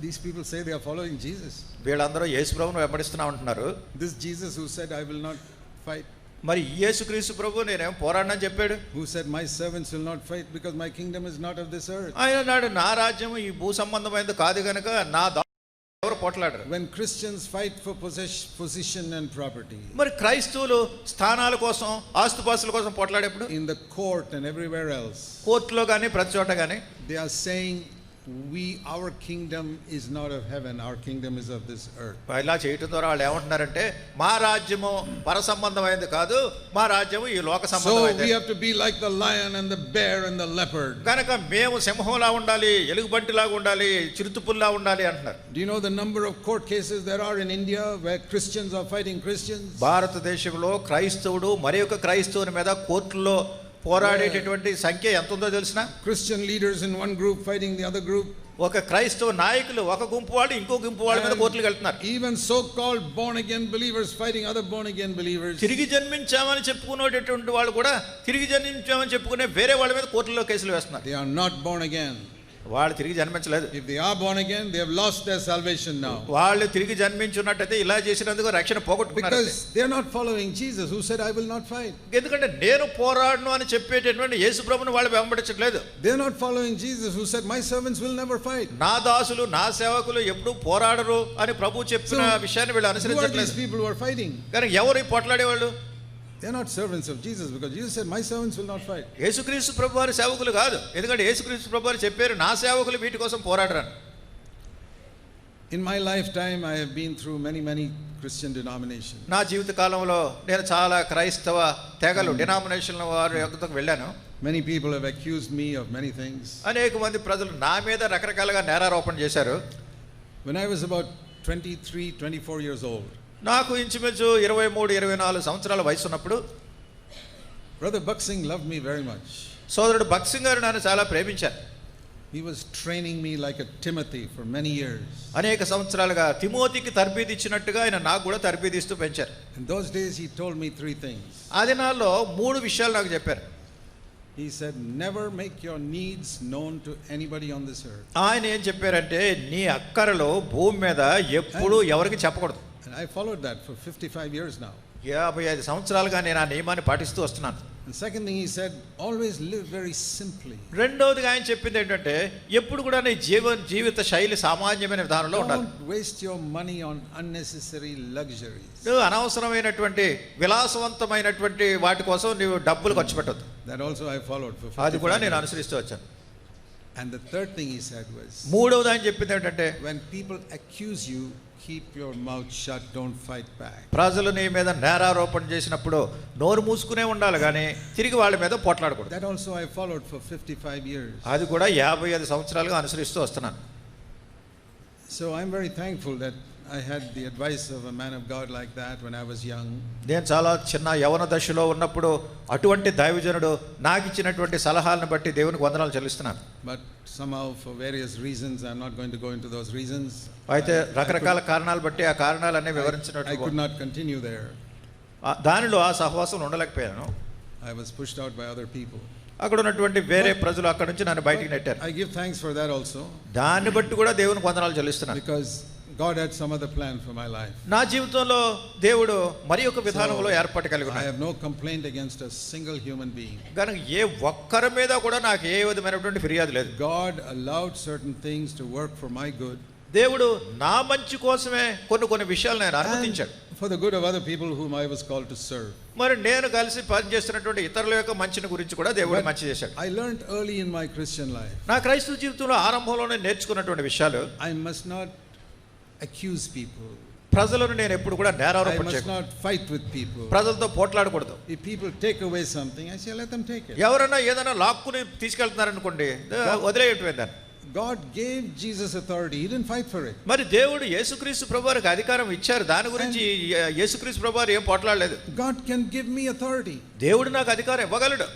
These people say they are following Jesus. వీళ్ళందరూ యేసు ప్రభువును వెంబడిస్తున్నా ఉంటున్నారు. This Jesus who said I will not fight, మరి యేసుక్రీస్తు ప్రభు నేనేం పోరాడనని చెప్పాడు. who said my servants will not fight because my kingdom is not of this earth. ఆయన అన్నాడు నా రాజ్యం ఈ భూ సంబంధమైనది కాదు కనుక నా ఎవరు పోట్లాడరు. When Christians fight for position and property, మరి క్రైస్తవులు స్థానాల కోసం, ఆస్తుపాస్తుల కోసం పోట్లాడేప్పుడు in the court and everywhere else, కోర్టులో కానీ ప్రతి చోట కానీ they are saying our kingdom is not of heaven, our kingdom is of this earth. ఇలా చేయటం ద్వారా వాళ్ళు ఏమంటున్నారంటే మా రాజ్యము పర సంబంధమైనది కాదు, మా రాజ్యము ఈ లోక So సంబంధమైనది. we have to be like the lion and the bear and the leopard. కనుక మేము సింహంలా ఉండాలి, ఎలుగుబంటిలాగా ఉండాలి, చిరుతుపుల్లా ఉండాలి అంటున్నారు. Do you know the number of court cases there are in India where Christians are fighting Christians? భారతదేశంలో క్రైస్తవుడు మరి ఒక క్రైస్తవుని మీద కోర్టులో పోరాడేటటువంటి సంఖ్య ఎంత ఉందో తెలిసిన? Christian leaders in one group fighting the other group. ఒక క్రైస్తవ నాయకులు ఒక గుంపు వాళ్ళు ఇంకో గుంపు వాళ్ళ మీద కోర్టులకు వెళ్తున్నారు. Even so-called born-again believers fighting other born-again believers. తిరిగి జన్మించామని చెప్పుకునేటటువంటి వాళ్ళు కూడా తిరిగి జన్మించామని చెప్పుకునే వేరే వాళ్ళ మీద కోర్టులో కేసులు వేస్తున్నారు. They are not born again. వాళ్ళు తిరిగి జన్మించలేదు. If they are born again, they have lost their salvation now. వాళ్ళు తిరిగి జన్మించున్నట్టయితే ఇలా చేసినందుకు రక్షణ పోగొట్టుకున్నారు. Because they are not following Jesus who said I will not fight. ఎందుకంటే నేను పోరాడను అని చెప్పేటటువంటి యేసు ప్రభువుని వాళ్ళు వెంబడించట్లేదు. They are not following Jesus who said my servants will never fight. నా దాసులు నా సేవకులు ఎప్పుడూ పోరాడరు అని ప్రభువు చెప్పిన విషయాన్ని వీళ్ళు Who are అనుసరించట్లేదు. these people who are fighting? కానీ ఎవరు ఈ పోట్లాడేవాళ్ళు? They are not servants of Jesus because Jesus said my servants will not fight. యేసుక్రీస్తు ప్రభువారి సేవకులు కాదు, ఎందుకంటే యేసుక్రీస్తు ప్రభువారు చెప్పారు నా సేవకులు వీటి కోసం పోరాడరని. In my lifetime I have been through many Christian denominations. నా జీవిత కాలంలో నేను చాలా క్రైస్తవ తెగలు డినామినేషన్ల వారి యొక్కకు వెళ్ళాను. Many people have accused me of many things. అనేక మంది ప్రజలు నా మీద రకరకాలుగా నేరారోపణ చేశారు. When I was about 23-24 years old, నాకు ఇంచుమించు 23-24 సంవత్సరాల వయసు ఉన్నప్పుడు Brother Buxing loved me very much. సోదరుడు బక్సింగ్ గారు నన్ను చాలా ప్రేమించారు. He was training me like a Timothy for many years. అనేక సంవత్సరాలుగా తిమోతికి తర్బీదు ఇచ్చినట్టుగా ఆయన నాకు కూడా తర్బీదు ఇస్తూ పెంచారు. In those days he told me 3 things. ఆ దినాల్లో 3 విషయాలు నాకు చెప్పారు. He said never make your needs known to anybody on this earth. ఆయన ఏం చెప్పారంటే నీ అక్కరలో భూమి మీద ఎప్పుడూ ఎవరికి చెప్పకూడదు. And I followed that for 55 years now. 55 సంవత్సరాలుగా నేను ఆ నియమాన్ని పాటిస్తూ వస్తున్నాను. And second thing he said, always live very simply. రెండోదిగా ఆయన చెప్పింది ఏంటంటే ఎప్పుడు కూడా నీ జీవిత శైలి సామాన్యమైన విధానంలో ఉండాలి. Don't waste your money on unnecessary luxuries. నువ్వు అనవసరమైనటువంటి విలాసవంతమైనటువంటి వాటి కోసం నువ్వు డబ్బులు ఖర్చు పెట్టొద్దు. That also I followed for 55 అది కూడా నేను years. అనుసరిస్తూ వచ్చాను. And the third thing he said was, మూడవది ఆయన చెప్పింది ఏంటంటే when people accuse you, keep your mouth shut, don't fight back. ప్రజలు నీ మీద నేరారోపణ చేసినప్పుడు నోరు మూసుకునే ఉండాలి కానీ తిరిగి వాళ్ళ మీద పోట్లాడకూడదు. That also I followed for 55 years. అది కూడా 55 సంవత్సరాలుగా అనుసరిస్తూ వస్తున్నాను. So I'm very thankful that I had the advice of a man of God like that when I was young. నేను చాలా చిన్న యవన దశలో ఉన్నప్పుడు అటువంటి దైవజనుడు నాకు ఇచ్చినటువంటి సలహాలను బట్టి దేవునికి వందనాలు చెల్లిస్తున్నాను. But somehow for various reasons, I'm not going to go into those reasons. అయితే రకరకాల కారణాలు బట్టి ఆ కారణాలన్నీ I వివరించినట్టు could not continue there. దానిలో ఆ సహవాసం ఉండలేకపోయాను. I was pushed out by other people. అక్కడ ఉన్నటువంటి వేరే ప్రజలు అక్కడ నుంచి నన్ను బయటికి నెట్టారు. I give thanks for that also. దాన్ని బట్టి కూడా దేవునికి వందనాలు చెల్లిస్తున్నాను. Because God had some other plan for my life. నా జీవితంలో దేవుడు మరి ఒక విధానంలో ఏర్పాటు కలిగి I ఉన్నాడు. have no complaint against a single human being. కనుక ఏ ఒక్కరి మీద కూడా నాకు ఏ విధమైనటువంటి ఫిర్యాదు లేదు. God allowed certain things to work for my good. దేవుడు నా మంచి కోసమే కొన్ని విషయాలు నేను అనుమతించాడు. For the good of other people whom I was called to serve. మరి నేను కలిసి పనిచేస్తున్నటువంటి ఇతరుల యొక్క మంచిని గురించి కూడా దేవుడు మంచి చేశాడు. I learned early in my Christian life. నా క్రైస్తవ జీవితంలో ఆరంభంలోనే నేర్చుకున్నటువంటి విషయాలు, I must not accuse people. ప్రజలను నేను ఎప్పుడు కూడా I నేరారోపణ must చేయను. not fight with people. ప్రజలతో పోట్లాడకూడదు. If people take away something, I say let them take it. ఎవరైనా ఏదైనా లాక్కుని తీసుకెళ్తున్నారనుకోండి, వదిలేయటమే దాన్ని. God gave Jesus authority. He didn't fight for it. మరి దేవుడు యేసుక్రీస్తు ప్రభువారికి అధికారం ఇచ్చారు. దాని గురించి యేసుక్రీస్తు ప్రభువారు ఏం పోట్లాడలేదు. God can give me authority. దేవుడు నాకు అధికారం ఇవ్వగలడు.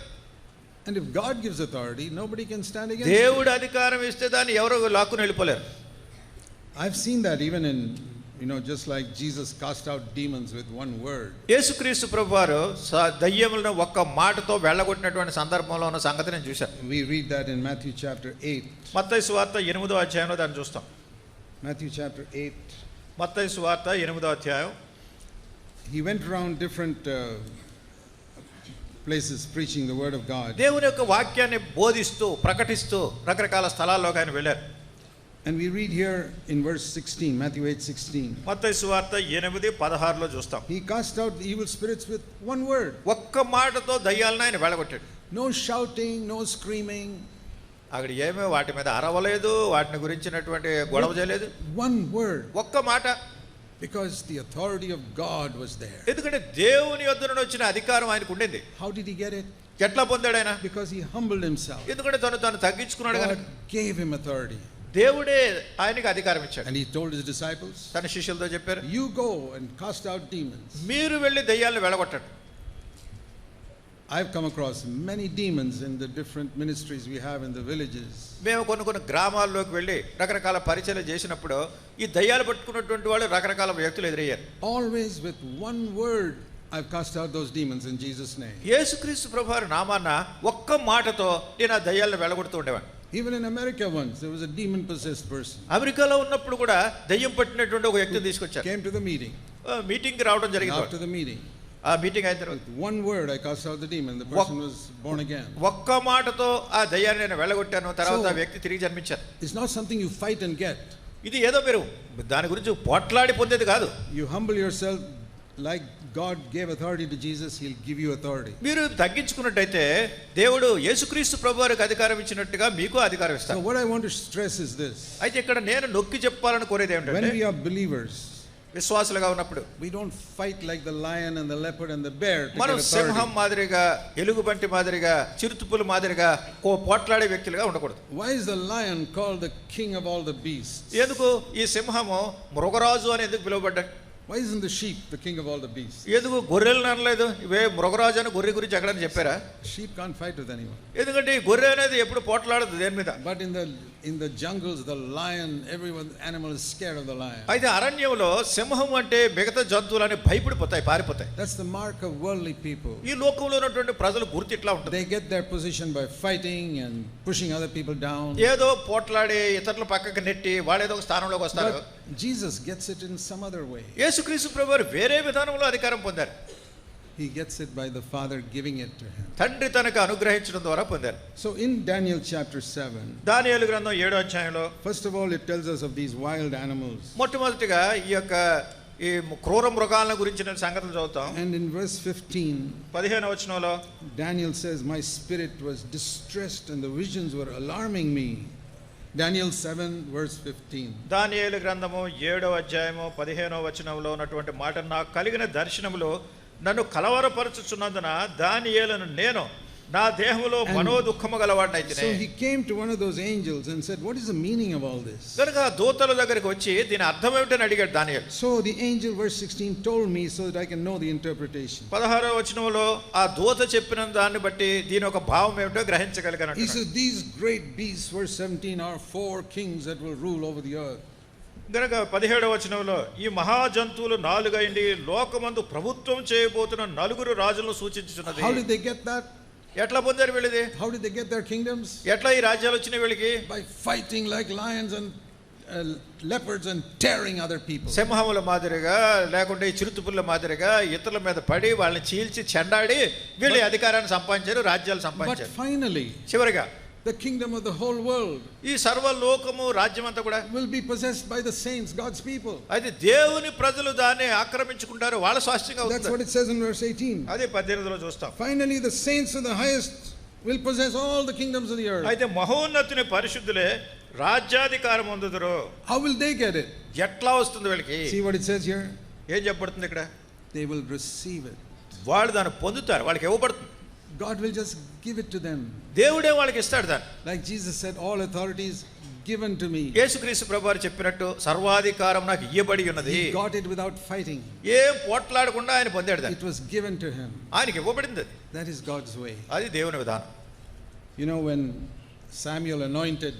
And if God gives authority, nobody can stand against దేవుడు it. అధికారం ఇస్తే దాన్ని ఎవరు లాక్కుని వెళ్ళిపోలేరు. I've seen that even in, just like Jesus cast out demons with one word. యేసుక్రీస్తు ప్రభువారు దయ్యములను ఒక్క మాటతో వెళ్ళగొట్టినటువంటి సందర్భంలో ఉన్న సంగతి నేను చూశాను. We read that in Matthew chapter 8. మత్తయి సువార్త 8వ అధ్యాయంలో దాన్ని చూస్తాం. Matthew chapter 8. మత్తయి సువార్త 8వ అధ్యాయం. He went around different places preaching the word of God. దేవుని యొక్క వాక్యాన్ని బోధిస్తూ ప్రకటిస్తూ రకరకాల స్థలాల్లోకి ఆయన వెళ్ళారు. And we read here in verse 16, Matthew 8:16. మత్తయి సువార్త 8:16లో చూస్తాం. He cast out the evil spirits with one word. ఒక్క మాటతో దయ్యాలను ఆయన వెళ్ళగొట్టాడు. No shouting, no screaming. అక్కడ ఏమీ వాటి మీద అరవలేదు, వాటిని గురించినటువంటి గొడవ చేయలేదు. One word. ఒక్క మాట. Because the authority of God was there. ఎందుకంటే దేవుని యొద్ద నుండి వచ్చిన అధికారం ఆయనకు ఉండింది. How did he get it? ఎట్లా పొందాడు ఆయన? Because he humbled himself. ఎందుకంటే తను తగ్గించుకున్నాడు God కనుక. gave him authority. దేవుడే ఆయనకి అధికారం ఇచ్చాడు. And he told his disciples, తన శిష్యులతో చెప్పారు, you go and cast out demons. మీరు వెళ్ళి దయ్యాలను వెళ్ళగొట్టండి. I've come across many demons in the different ministries we have in the villages. మేము కొన్ని గ్రామాల్లోకి వెళ్ళి రకరకాల పరిచయాలు చేసినప్పుడు ఈ దయ్యాలు పట్టుకున్నటువంటి వాళ్ళు రకరకాల వ్యక్తులు ఎదురయ్యారు. Always with one word I've cast out those demons in Jesus' name. యేసుక్రీస్తు ప్రభువారి నామాన ఒక్క మాటతో నేను ఆ దయ్యాలను వెళ్ళగొడుతూ ఉండేవాడిని. Even in America once there was a demon possessed person. అమెరికాలో ఉన్నప్పుడు కూడా దయ్యం పట్టినటువంటి ఒక వ్యక్తిని తీసుకొచ్చారు. Came to the meeting. మీటింగ్కి రావడం జరిగింది. After the meeting, ఆ మీటింగ్ అయిన తర్వాత with one word I cast out the demon. The person was born again. ఒక్క మాటతో ఆ దయ్యాన్ని నేను వెళ్ళగొట్టాను. తర్వాత ఆ వ్యక్తి తిరిగి జన్మించారు. It's not something you fight and get. ఇది ఏదో మీరు దాని గురించి పోట్లాడి పొందేది కాదు. You humble yourself like God gave authority to Jesus, he'll give you authority. మీరు తగ్గించుకున్నట్టయితే దేవుడు యేసుక్రీస్తు ప్రభువారికి అధికారం ఇచ్చినట్టుగా మీకు అధికారం So ఇస్తాడు. what I want to stress is this. అయితే ఇక్కడ నేను నొక్కి చెప్పాలని కోరేది When ఏమిటంటే, we are believers, విశ్వాసులుగా ఉన్నప్పుడు we don't fight like the lion and the leopard and the bear to మనం get సింహం authority. మాదిరిగా, ఎలుగుబంటి మాదిరిగా, చిరుతుపుల మాదిరిగా పోట్లాడే వ్యక్తులుగా ఉండకూడదు. Why is the lion called the king of all the beasts? ఎందుకు ఈ సింహము మృగరాజు అని ఎందుకు పిలువబడ్డాడు? Why isn't the sheep the king of all the beasts? ఎందుకు గొర్రెలను అనలేదు? ఇవే మృగరాజు అని గొర్రె గురించి ఎక్కడని చెప్పారా? Sheep can't fight with anyone. ఎందుకంటే ఈ గొర్రె అనేది ఎప్పుడు పోట్లాడదు దేని మీద. But in the jungles, the lion, animal is scared of the lion. అయితే అరణ్యంలో సింహం అంటే మిగతా జంతువులని భయపడిపోతాయి, పారిపోతాయి. That's the mark of worldly people. ఈ లోకంలో ఉన్నటువంటి ప్రజలు గుర్తు ఇట్లా ఉంటుంది. They get their position by fighting and pushing other people down. ఏదో పోట్లాడి ఇతరుల పక్కకి నెట్టి వాళ్ళు ఏదో ఒక స్థానంలోకి వస్తారు. But Jesus gets it in some other way. యేసుక్రీస్తు ప్రభువారు వేరే విధానంలో అధికారం పొందారు. He gets it by the Father giving it to him. తండ్రి తనకు అనుగ్రహించడం ద్వారా పొందారు. So in Daniel chapter 7, దానియేలు గ్రంథం 7వ అధ్యాయంలో first of all it tells us of these wild animals. మొట్టమొదటిగా ఈ క్రూర మృగాల గురించిన సంగతులు చదువుతాం. And in verse 15, 15వ వచనంలో Daniel says, my spirit was distressed and the visions were alarming me. Daniel 7 verse 15. దానియేలు గ్రంథము 7వ అధ్యాయము 15వ వచనంలో ఉన్నటువంటి మాట, నాకు కలిగిన దర్శనములో నన్ను కలవరపరచుచున్నందున దానియేలును నేను నా దేహములో మనోదుఃఖము గలవాడినైతినే. So he came to one of those angels and said, what is the meaning of all this? కనుక దూతల దగ్గరికి వచ్చి దీని అర్థం ఏమిటని అడిగాడు దానియేలు. So the angel, verse 16, told me so that I can know the interpretation. 16వ వచనంలో ఆ దూత చెప్పిన దాన్ని బట్టి దీని ఒక భావం ఏమిటో గ్రహించగలిగాను. He said, these great beasts, verse 17, are 4 kings that will rule over the earth. గనక 17వ వచనంలో ఈ మహాజంతువులు 4 అయింది లోకమందు ప్రభుత్వం చేయబోతున్న 4 రాజులను సూచించుచున్నది. How did they get that? ఎట్లా పొందారు వీళ్ళది? How did they get their kingdoms? ఎట్లా ఈ రాజ్యాలు వచ్చినాయి వీళ్ళకి? By fighting like lions and leopards and tearing other people. సింహముల మాదిరిగా లేకుంటే ఈ చిరుతుపుల్ల మాదిరిగా ఇతరుల మీద పడి వాళ్ళని చీల్చి చెండాడి వీళ్ళు అధికారాన్ని సంపాదించారు, రాజ్యాలు But సంపాదించారు. finally, చివరిగా the kingdom of the whole world ఈ సర్వలోకము రాజ్యం అంతా కూడా will be possessed by the saints, God's people. అయితే దేవుని ప్రజలు దాన్ని ఆక్రమించుకుంటారు, వాళ్ళ స్వాస్థ్యంగా That's what అవుతుంది. it says in verse 18. అదే 18లో చూస్తాం. Finally, the saints of the highest will possess all the kingdoms of the earth. అయితే మహోన్నతుని పరిశుద్ధులే రాజ్యాధికారం పొందుదురు. How will they get it? ఎట్లా వస్తుంది వీళ్ళకి? See what it says here? ఏం చెప్పబడుతుంది ఇక్కడ? They will receive it. వాళ్ళు దాన్ని పొందుతారు, వాళ్ళకి ఇవ్వబడుతుంది. God will just give it to them. దేవుడే వాళ్ళకి ఇస్తాడు దాన్ని. Like Jesus said, all authority is given to me. యేసుక్రీస్తు ప్రభువారు చెప్పినట్టు సర్వాధికారం నాకు ఇయ్యబడి ఉన్నది. He got it without fighting. ఏం పోట్లాడకుండా ఆయన పొందాడు దాన్ని. It was given to him. ఆయనకి ఇవ్వబడింది. That is God's way. అది దేవుని విధానం. You know, when Samuel anointed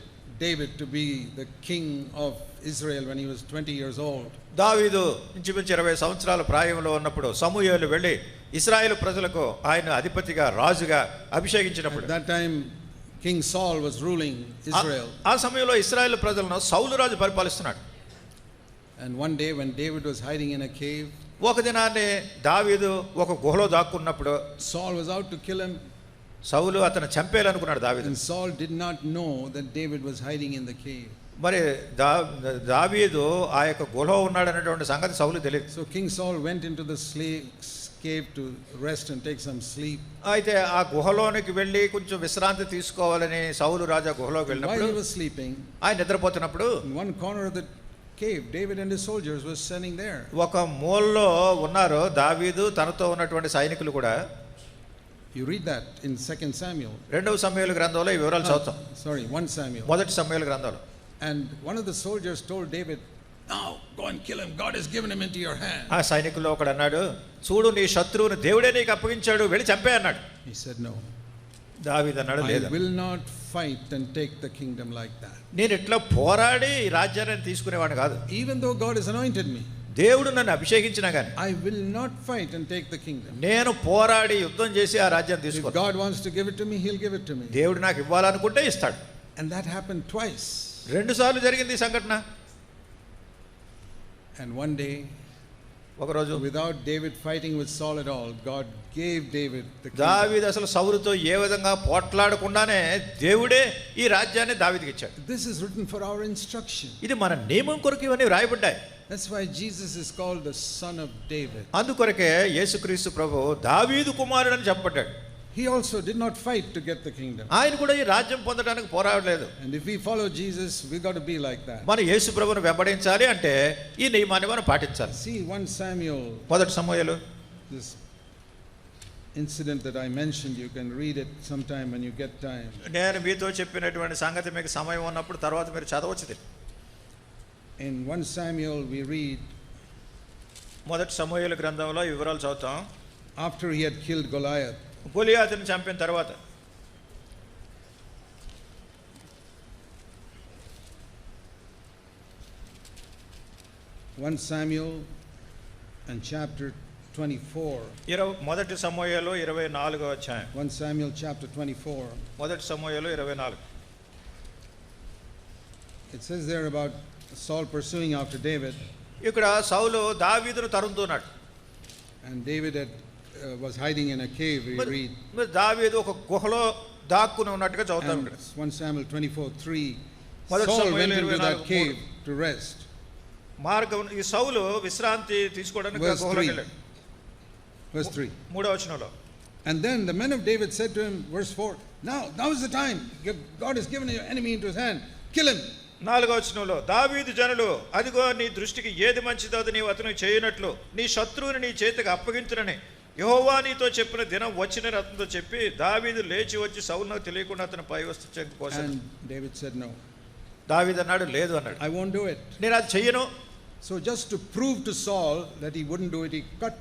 David to be the king of Israel when he was 20 years old, దావీదు ఇంచుమించు 20 సంవత్సరాల ప్రాయంలో ఉన్నప్పుడు సమూయేలు వెళ్ళి ఇశ్రాయేలు ప్రజలకు ఆయన అధిపతిగా రాజుగా అభిషేకించినప్పుడు, at that time King Saul was ruling Israel. ఆ సమయంలో ఇశ్రాయేలు ప్రజలను సౌలు రాజు పరిపాలిస్తున్నాడు. And one day when David was hiding in a cave, ఒక దినాన్ని దావీదు ఒక గుహలో దాక్కున్నప్పుడు Saul was out to kill him, సౌలు అతను చంపేయాలనుకున్నాడు దావీదు. and Saul did not know that David was hiding in the cave. మరి దావీదు ఆ యొక్క గుహలో ఉన్నాడు అనేటువంటి సంగతి సౌలు తెలియదు. So King Saul went into the cave to rest and take some sleep. అయితే ఆ గుహలోనికి వెళ్ళి కొంచెం విశ్రాంతి తీసుకోవాలని సౌలు రాజా గుహలోకి While వెళ్ళినప్పుడు he was sleeping, ఆయన నిద్రపోతున్నప్పుడు in one corner of the cave, David and his soldiers were standing there. ఒక మూలలో ఉన్నారు దావీదు తనతో ఉన్నటువంటి సైనికులు కూడా. You read that in 2 Samuel. రెండవ సమూయేలు గ్రంథంలో ఈ వివరాలు చదువుతాం. 1 Samuel. మొదటి సమూయేలు గ్రంథంలో. And one of the soldiers told David, "Now go and kill him. God has given him into your hand." ఆ సైనికుల్లో ఒకడు అన్నాడు, చూడు నీ శత్రువుని దేవుడే నీకు అప్పగించాడు, వెళ్ళి చంపే అన్నాడు. He said, "No. దావీదు అన్నాడు, I లేదు, will not fight and take the kingdom like that. నేను ఇట్లా పోరాడి ఈ రాజ్యాన్ని తీసుకునేవాడిని కాదు. Even though God has anointed me, దేవుడు నన్ను అభిషేకించినా కానీ I will not fight and take the kingdom. నేను పోరాడి యుద్ధం చేసి ఆ రాజ్యాన్ని If తీసుకోను. God wants to give it to me, he'll give it to me." దేవుడు నాకు ఇవ్వాలనుకుంటే ఇస్తాడు. And that happened twice. 2 సార్లు జరిగింది ఈ సంఘటన. And one day, ఒకరోజు without David fighting with Saul at all, God gave David the kingdom. దావీదు అసలు సౌలుతో ఏ విధంగా పోట్లాడకుండానే దేవుడే ఈ రాజ్యాన్ని దావీదుకి ఇచ్చాడు. This is written for our instruction. ఇది మన నియమం కొరకు ఇవన్నీ రాయబడ్డాయి. That's why Jesus is called the son of David. అందుకొరకే యేసుక్రీస్తు ప్రభు దావీదు కుమారుడు అని చెప్పబడ్డాడు. He also did not fight to get the kingdom. ఆయన కూడా ఈ రాజ్యం పొందడానికి పోరాడలేదు. And if we follow Jesus, we got to be like that. మన యేసు ప్రభువును వెంబడించాలి అంటే ఈ నియమాన్ని మనం పాటించాలి. See 1 Samuel, మొదటి సమూయేలు, this incident that I mentioned, you can read it sometime when you get time. నేను మీతో చెప్పినటువంటి సంగతి మీకు సమయం ఉన్నప్పుడు తర్వాత మీరు చదవచ్చు. In 1 Samuel we read, మొదటి సమూయేలు గ్రంథంలో ఈ వివరాలు చదువుతాం. after he had killed Goliath, గొలియాతుని చంపిన తర్వాత 1 Samuel and chapter 24. మొదటి సమూయేలు 24వ అధ్యాయం. 1 Samuel chapter 24. మొదటి సమూయేలు 24. It says there about Saul pursuing after David, ఇక్కడ సౌలు దావీదును తరుముతున్నాడు. and David was hiding in a cave, we read. మరి దావీదు ఒక గుహలో దాక్కుని ఉన్నట్టుగా చదువుతాం And ఇక్కడ. 1 Samuel 24:3, మొదటి Saul went Samuel into that 24:3. cave to rest. మార్గం ఈ సౌలు విశ్రాంతి తీసుకోవడానికి Verse గుహలోకి 3. వెళ్ళాడు. Verse 3. మూడవ వచనంలో. And then the men of David said to him, verse 4, now is the time. God has given your enemy into his hand. Kill him. 4వ వచనంలో, దావీదు జనులు, అదిగో నీ దృష్టికి ఏది మంచిదో అది నీవు అతనికి చేయనట్లు నీ శత్రువుని నీ చేతికి అప్పగించునని యెహోవా నీతో చెప్పిన దినం వచ్చిన అతనితో చెప్పి దావీదు లేచి వచ్చి సౌలునకు తెలియకుండా అతను పై వస్తు కోసం. And David said, no, దావీదు అన్నాడు, లేదు అన్నాడు, I won't do it. నేను అది చెయ్యను. So just to prove to Saul that he wouldn't do it, he cut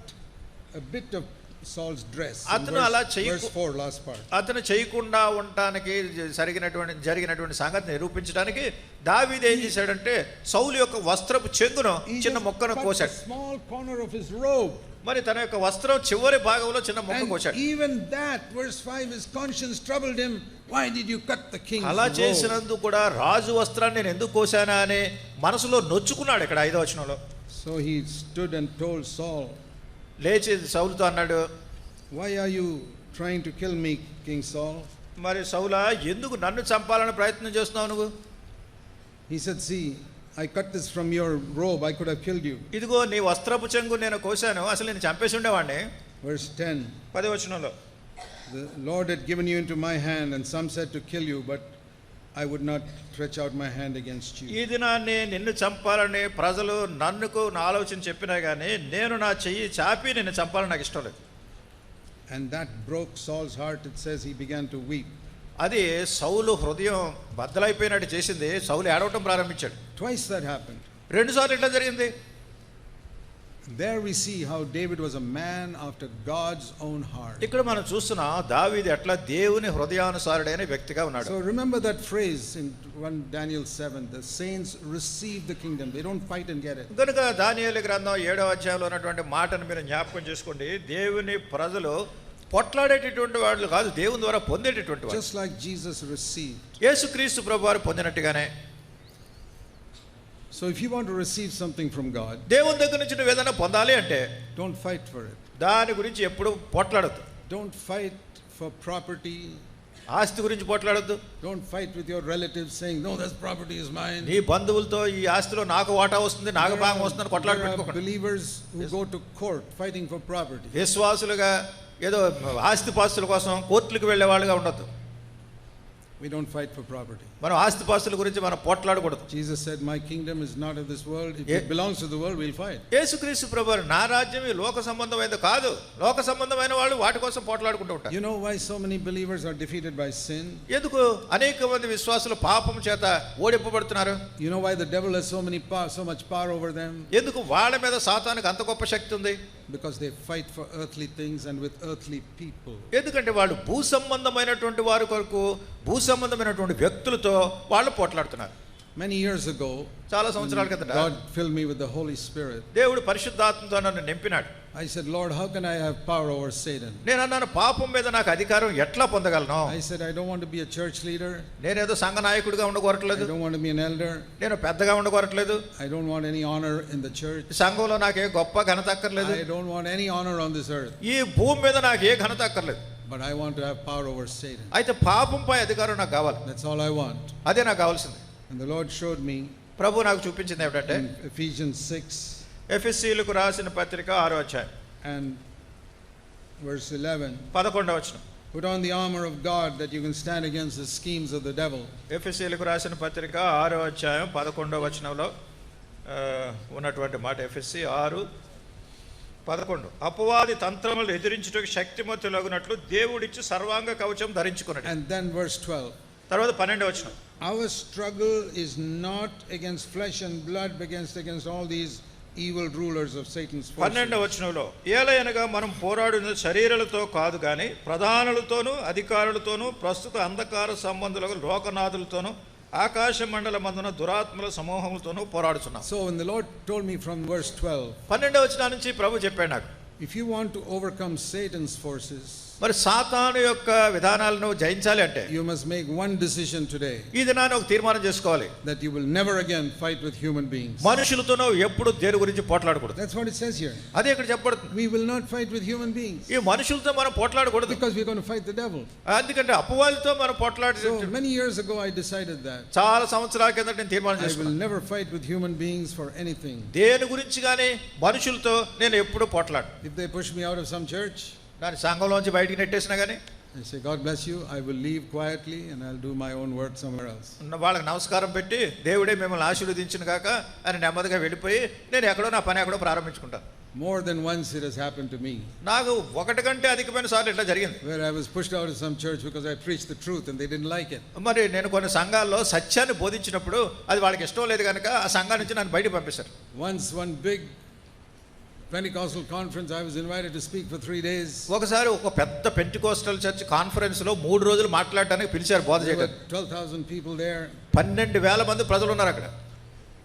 a bit of Saul's dress. In అతను అలా verse 4, last part. అతను చేయకుండా ఉండటానికి జరిగినటువంటి సంగతిని నిరూపించడానికి దావీదు ఏం చేశాడంటే సౌలు యొక్క వస్త్రపు చెంగును He చిన్న just మొక్కను cut కోశాడు. a small corner of his robe. మరి తన యొక్క వస్త్రం చివరి భాగంలో చిన్న మొక్క And కోశాడు. even that, verse 5, his conscience troubled him. Why did you cut the king's అలా robe? చేసినందుకు కూడా రాజు వస్త్రాన్ని నేను ఎందుకు కోశానా అని మనసులో నొచ్చుకున్నాడు. ఇక్కడ 5వ వచనంలో So he stood and told Saul, లేచి సౌలుతో అన్నాడు, why are you trying to kill me, King Saul? మరి సౌలా ఎందుకు నన్ను చంపాలని ప్రయత్నం చేస్తున్నావు నువ్వు? He said, see, I cut this from your robe, I could have killed you. ఇదిగో నీ వస్త్రపు చెంగు నేను కోశాను, అసలు నేను చంపేసి ఉండేవాడిని. Verse 10, 10వ వచనంలో the Lord had given you into my hand, and some said to kill you, but I would not stretch out my hand against you. ఈ దినాన్ని నిన్ను చంపాలని ప్రజలు నన్నుకు నా ఆలోచన చెప్పినా కానీ నేను నా చెయ్యి చాపి నిన్ను చంపాలని నాకు ఇష్టం లేదు. And that broke Saul's heart. It says he began to weep. అది సౌలు హృదయం బద్దలైపోయినట్టు చేసింది. సౌలు ఏడవటం ప్రారంభించాడు. Twice that happened. 2 సార్లు ఇట్లా జరిగింది. There we see how David was a man after God's own heart. ఇక్కడ మనం చూస్తున్నాం దావీదు ఎట్లా దేవుని హృదయానుసారుడైన వ్యక్తిగా ఉన్నాడు. So remember that phrase in 1 Daniel 7, the saints receive the kingdom. They don't fight and get it. కనుక దానియేలు గ్రంథం 7వ అధ్యాయంలో ఉన్నటువంటి మాటను మీరు జ్ఞాపకం చేసుకోండి. దేవుని ప్రజలు పొట్లాడేటటువంటి వాళ్ళు కాదు, దేవుని ద్వారా పొందేటటువంటి వాళ్ళు. Just like Jesus received. యేసుక్రీస్తు ప్రభువారు పొందినట్టుగానే. So if you want to receive something from God, దేవుని దగ్గర నుంచి నువ్వు ఏదైనా పొందాలి అంటే don't fight for it. దాని గురించి ఎప్పుడు పొట్లాడద్దు. Don't fight for property. ఆస్తి గురించి పొట్లాడద్దు. Don't fight with your relatives saying, no, this property is mine. నీ బంధువులతో ఈ ఆస్తిలో నాకు వాటా వస్తుంది, నాకు భాగం వస్తుందని కొట్లాడ There are పెట్టుకోకండి. believers who go to court fighting for property. విశ్వాసులుగా ఏదో ఆస్తిపాస్తుల కోసం కోర్టులకు వెళ్ళే వాళ్ళుగా ఉండొద్దు. We don't fight for property. మనం ఆస్తిపాస్తుల గురించి మనం పోట్లాడకూడదు. Jesus said, my kingdom is not of this world. If it belongs to the world, we'll fight. యేసుక్రీస్తు ప్రభువారు నా రాజ్యం ఈ లోక సంబంధమైనది కాదు, లోక సంబంధమైన వాళ్ళు వాటి కోసం పోట్లాడుకుంటూ ఉంటారు. You know why so many believers are defeated by sin? ఎందుకు అనేక మంది విశ్వాసులు పాపం చేత ఓడింపబడుతున్నారు? You know why the devil has so much power over them? ఎందుకు వాళ్ళ మీద సాతానుకు అంత గొప్ప శక్తి ఉంది? Because they fight for earthly things and with earthly people. ఎందుకంటే వాళ్ళు భూ సంబంధమైనటువంటి వారి కొరకు భూ సంబంధమైనటువంటి వ్యక్తులతో వాళ్ళు పోట్లాడుతున్నారు. Many years ago, చాలా సంవత్సరాల కిందట God filled me with the Holy Spirit. దేవుడు పరిశుద్ధాత్మతో నన్ను నింపినాడు. I said, Lord, how can I have power over Satan? నేను అన్నాను, పాపం మీద నాకు అధికారం ఎట్లా పొందగలను? I said, I don't want to be a church leader. నేనేదో సంఘ నాయకుడిగా I ఉండకూడట్లేదు, don't want to be an elder. నేను పెద్దగా ఉండకూడట్లేదు, I don't want any honor in the church. సంఘంలో నాకే గొప్ప ఘనత అక్కర్లేదు, I don't want any honor on this earth. ఈ భూమి మీద నాకు ఏ ఘనత అక్కర్లేదు. But I want to have power over Satan. అయితే పాపంపై అధికారం నాకు కావాలి. That's all I want. అదే నాకు కావాల్సింది. And the Lord showed me ప్రభు నాకు చూపించింది ఏమిటంటే in Ephesians 6 ఎఫెసీయులకు రాసిన పత్రిక 6వ అధ్యాయం and verse 11. 11వ వచనం. Put on the armor of God that you can stand against the schemes of the devil. ఎఫెసీయులకు రాసిన పత్రిక 6వ అధ్యాయం 11వ వచనంలో ఉన్నటువంటి మాట. ఎఫెసీ 6:11. అపవాది తంత్రములు ఎదిరించుటకు శక్తిమంతులగునట్లు దేవుడిచ్చి సర్వాంగ కవచం ధరించుకున్నాడు. And then verse 12. తర్వాత 12వ వచనం. Our struggle is not against flesh and blood, but against all these evil rulers of Satan's forces. 12వ వచనంలో ఏలయనగా మనం పోరాడున శరీరాలతో కాదు గాని ప్రధానులతోనూ అధికారులతోనూ ప్రస్తుత అంధకార సంబంధులకు లోకనాథులతోనూ ఆకాశ మండలమందున దురాత్మల సమూహములతోనూ పోరాడుచున్నాం. So when the Lord told me from verse 12, 12వ వచనం నుంచి ప్రభు చెప్పాడు నాకు, if you want to overcome Satan's forces, మరి సాతాను యొక్క విధానాలను జయించాలి అంటే you must make one decision today, ఈ దినాన్ని ఒక తీర్మానం చేసుకోవాలి, that you will never again fight with human beings. మనుషులతోనూ ఎప్పుడు దేని గురించి పోట్లాడకూడదు. That's what it says here. అదే ఇక్కడ చెప్పబడుతుంది. We will not fight with human beings ఈ మనుషులతో మనం పోట్లాడకూడదు, because we're going to fight the devil. ఎందుకంటే అపవాదితో మనం పోట్లాడే. So many years ago I decided that చాలా సంవత్సరాల కింద నేను తీర్మానం I will చేసుకున్నాను, never fight with human beings for anything. దేని గురించి కానీ మనుషులతో నేను ఎప్పుడు పోట్లాడు. If they push me out of some church, దాని సంఘంలోంచి బయటికి నెట్టేసినా కానీ I say, God bless you, I will leave quietly and I'll do my own work somewhere else. వాళ్ళకి నమస్కారం పెట్టి దేవుడే మిమ్మల్ని ఆశీర్వదించిన కాక అని నెమ్మదిగా వెళ్ళిపోయి నేను ఎక్కడో నా పని ఎక్కడో ప్రారంభించుకుంటాను. More than once it has happened to me, నాకు ఒకటి కంటే అధికమైన సార్లు ఇట్లా జరిగింది. where I was pushed out of some church because I preached the truth and they didn't like it. మరి నేను కొన్ని సంఘాల్లో సత్యాన్ని బోధించినప్పుడు అది వాళ్ళకి ఇష్టం లేదు కనుక ఆ సంఘం నుంచి నన్ను బయటకు పంపిస్తారు. Once one big Pentecostal conference, I was invited to speak for 3 days. ఒకసారి ఒక పెద్ద పెంటికోస్టల్ చర్చ్ కాన్ఫరెన్స్ లో 3 రోజులు మాట్లాడడానికి పిలిచారు బోధ There were చేయడానికి. 12,000 people there. 12,000 మంది ప్రజలు ఉన్నారు అక్కడ.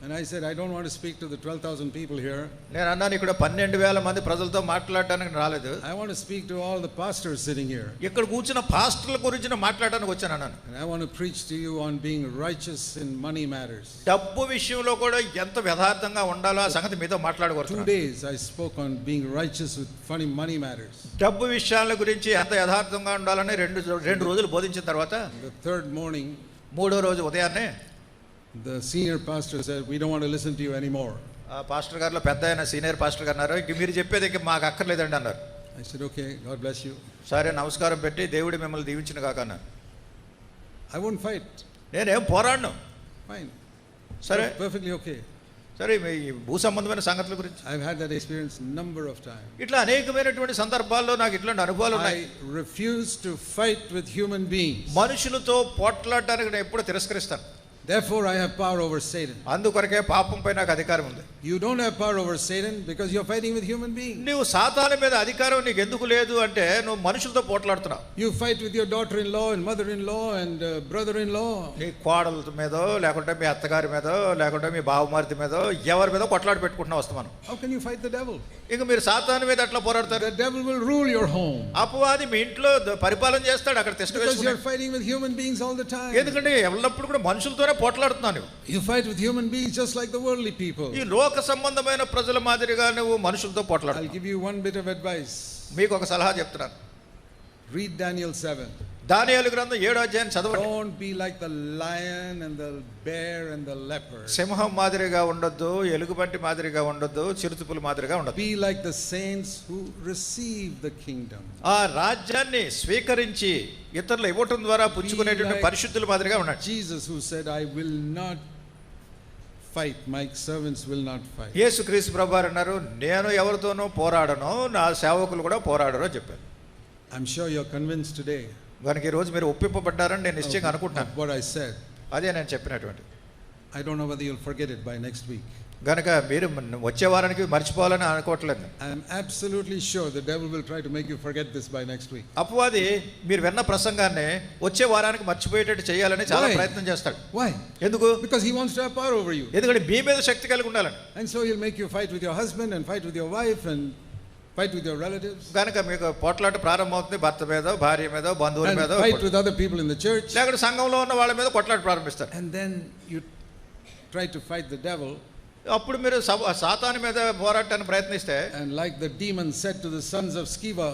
And I said, I don't want to speak to the 12,000 people here. నేను అన్నాను ఇక్కడ 12,000 మంది ప్రజలతో మాట్లాడడానికి రాలేదు. I want to speak to all the pastors sitting here. ఇక్కడ కూర్చున్న పాస్టర్ల గురించి మాట్లాడడానికి వచ్చాను అన్నాను. And I want to preach to you on being righteous in money matters. డబ్బు విషయంలో కూడా ఎంత యథార్థంగా ఉండాలో ఆ సంగతి మీతో 2 మాట్లాడకూడదు. days I spoke on being righteous with funny money matters. డబ్బు విషయాల గురించి ఎంత యథార్థంగా ఉండాలని రెండు రోజులు బోధించిన తర్వాత The third morning, మూడో రోజు ఉదయాన్నే the senior pastor said, we don't want to listen to you anymore. ఆ పాస్టర్ గారిలో పెద్ద ఆయన సీనియర్ పాస్టర్ గారు అన్నారు, ఇంక మీరు చెప్పేది ఇంక మాకు అక్కర్లేదండి అన్నారు. I said, okay, God bless you. సరే నమస్కారం పెట్టి దేవుడు మిమ్మల్ని దీవించిన కాక అన్నారు. I won't fight. నేనేం పోరాడను. Fine. సరే Perfectly okay. సరే ఈ భూ సంబంధమైన సంగతుల గురించి I've had that experience number of times. ఇట్లా అనేకమైనటువంటి సందర్భాల్లో నాకు ఇట్లాంటి అనుభవాలు ఉన్నాయి. I refuse to fight with human beings. మనుషులతో పోట్లాడడానికి నేను ఎప్పుడు తిరస్కరిస్తాను. Therefore, I have power over Satan. అందుకొరకే పాపంపై నాకు అధికారం ఉంది. You don't have power over Satan because you're fighting with human beings. నువ్వు సాతాను మీద అధికారం నీకు ఎందుకు లేదు అంటే నువ్వు మనుషులతో పోట్లాడుతున్నావు. You fight with your daughter-in-law and mother-in-law and brother-in-law. నీ కోడల మీదో లేకుంటే మీ అత్తగారి మీదో లేకుంటే మీ బావమరిది మీదో ఎవరి మీద కొట్లాడి పెట్టుకుంటున్నావు వస్తాను. How can you fight the devil? ఇంక మీరు సాతాను మీద ఎట్లా పోరాడతారు? The devil will rule your home. అపవాది మీ ఇంట్లో పరిపాలన చేస్తాడు అక్కడ Because తెస్టు. you're fighting with human beings all the time. ఎందుకంటే ఎల్లప్పుడు కూడా మనుషులతోనే పోట్లాడుతున్నాను. You fight with human beings just like the worldly people. ఈ లోక సంబంధమైన ప్రజల మాదిరిగా నువ్వు మనుషులతో I'll పోట్లాడు. give you one bit of advice. మీకు ఒక సలహా చెప్తున్నాను. Read Daniel 7. దానియేలు గ్రంథం 7వ అధ్యాయం చదవండి. Don't be like the lion and the bear and the leopard. సింహం మాదిరిగా ఉండొద్దు, ఎలుగుబంటి మాదిరిగా ఉండొద్దు, చిరుతుపుల మాదిరిగా ఉండొద్దు. Be like the saints who receive the kingdom. ఆ రాజ్యాన్ని స్వీకరించి ఇతరులు ఇవ్వటం ద్వారా పుచ్చుకునేటువంటి పరిశుద్ధుల మాదిరిగా ఉండండి. Jesus who said, I will not fight, my servants will not fight. యేసుక్రీస్తు ప్రభువారు అన్నారు, నేను ఎవరితోనూ పోరాడను, నా సేవకులు కూడా పోరాడరు అని చెప్పారు. I'm sure you're convinced today కనుక ఈ రోజు మీరు ఒప్పింపబడ్డారని నేను నిశ్చయంగా అనుకుంటున్నాను. of what I said. అదే నేను చెప్పినటువంటి. I don't know whether you'll forget it by next week. కనుక మీరు వచ్చే వారానికి మర్చిపోవాలని అనుకోవట్లేదు. I'm absolutely sure the devil will try to make you forget this by next week. అపవాది మీరు విన్న ప్రసంగాన్ని వచ్చే వారానికి మర్చిపోయేటట్టు చేయాలని చాలా Why? ప్రయత్నం చేస్తాడు. Why? ఎందుకు? Because he wants to have power over you. ఎందుకంటే మీ మీద శక్తి కలిగి ఉండాలని. And so he'll make you fight with your husband and fight with your wife and fight with your relatives. కనుక మీకు పోట్లాట ప్రారంభమవుతుంది భర్త మీద, భార్య మీద, బంధువుల And మీద, fight with other people in the church. లేకపోతే సంఘంలో ఉన్న వాళ్ళ మీద కొట్లాట ప్రారంభిస్తారు. And then you try to fight the devil. అప్పుడు మీరు సాతాను మీద పోరాటానికి ప్రయత్నిస్తే, And like the demon said to the sons of Sceva,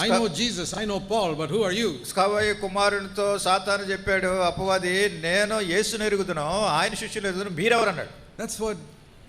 I know Jesus, I know Paul, but who are you? స్కవయ కుమారునితో సాతాను చెప్పాడు అపవాది, నేను యేసుని ఎరుగుదును, ఆయన శిష్యులు ఎరుగుదును, మీరెవరు అన్నాడు. That's what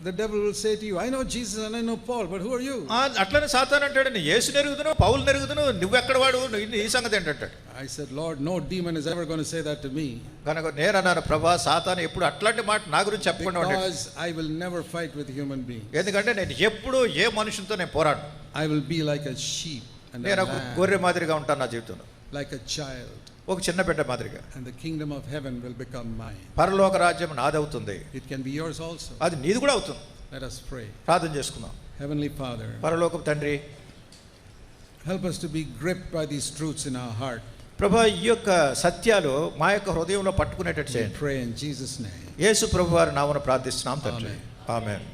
the devil will say to you. I know Jesus and I know Paul, but who are you? అట్లనే సాతాను అంటాడు, నీ యేసుని ఎరుగుదును, పౌలుని ఎరుగుదును, నువ్వెక్కడ వాడు, ఈ సంగతి ఏంటంటాడు. I said, Lord, no demon is ever going to say that to me. కనుక నేను అన్నాను, ప్రభా సాతాను ఎప్పుడు అట్లాంటి మాట నా గురించి చెప్పకుండా ఉంటాడు. Because I will never fight with human beings. ఎందుకంటే నేను ఎప్పుడు ఏ మనుషులతో నేను పోరాడు. I will be like a sheep and నేను a ఒక lamb, గొర్రె మాదిరిగా ఉంటాను నా జీవితంలో, like a child. ఒక చిన్న బిడ్డ మాదిరిగా. And the kingdom of heaven will become mine. పరలోక రాజ్యం నాదవుతుంది, It can be yours also. అది నీది కూడా అవుతుంది. Let us pray. ప్రార్థన చేసుకుందాం. Heavenly Father, పరలోకపు తండ్రి, help us to be gripped by these truths in our heart. ప్రభా ఈ యొక్క సత్యాలు మా యొక్క హృదయంలో పట్టుకునేటట్టు We చేయండి. pray in Jesus' name. యేసు ప్రభు వారి నామమున ప్రార్థిస్తున్నాం తండ్రి. ఆమేన్.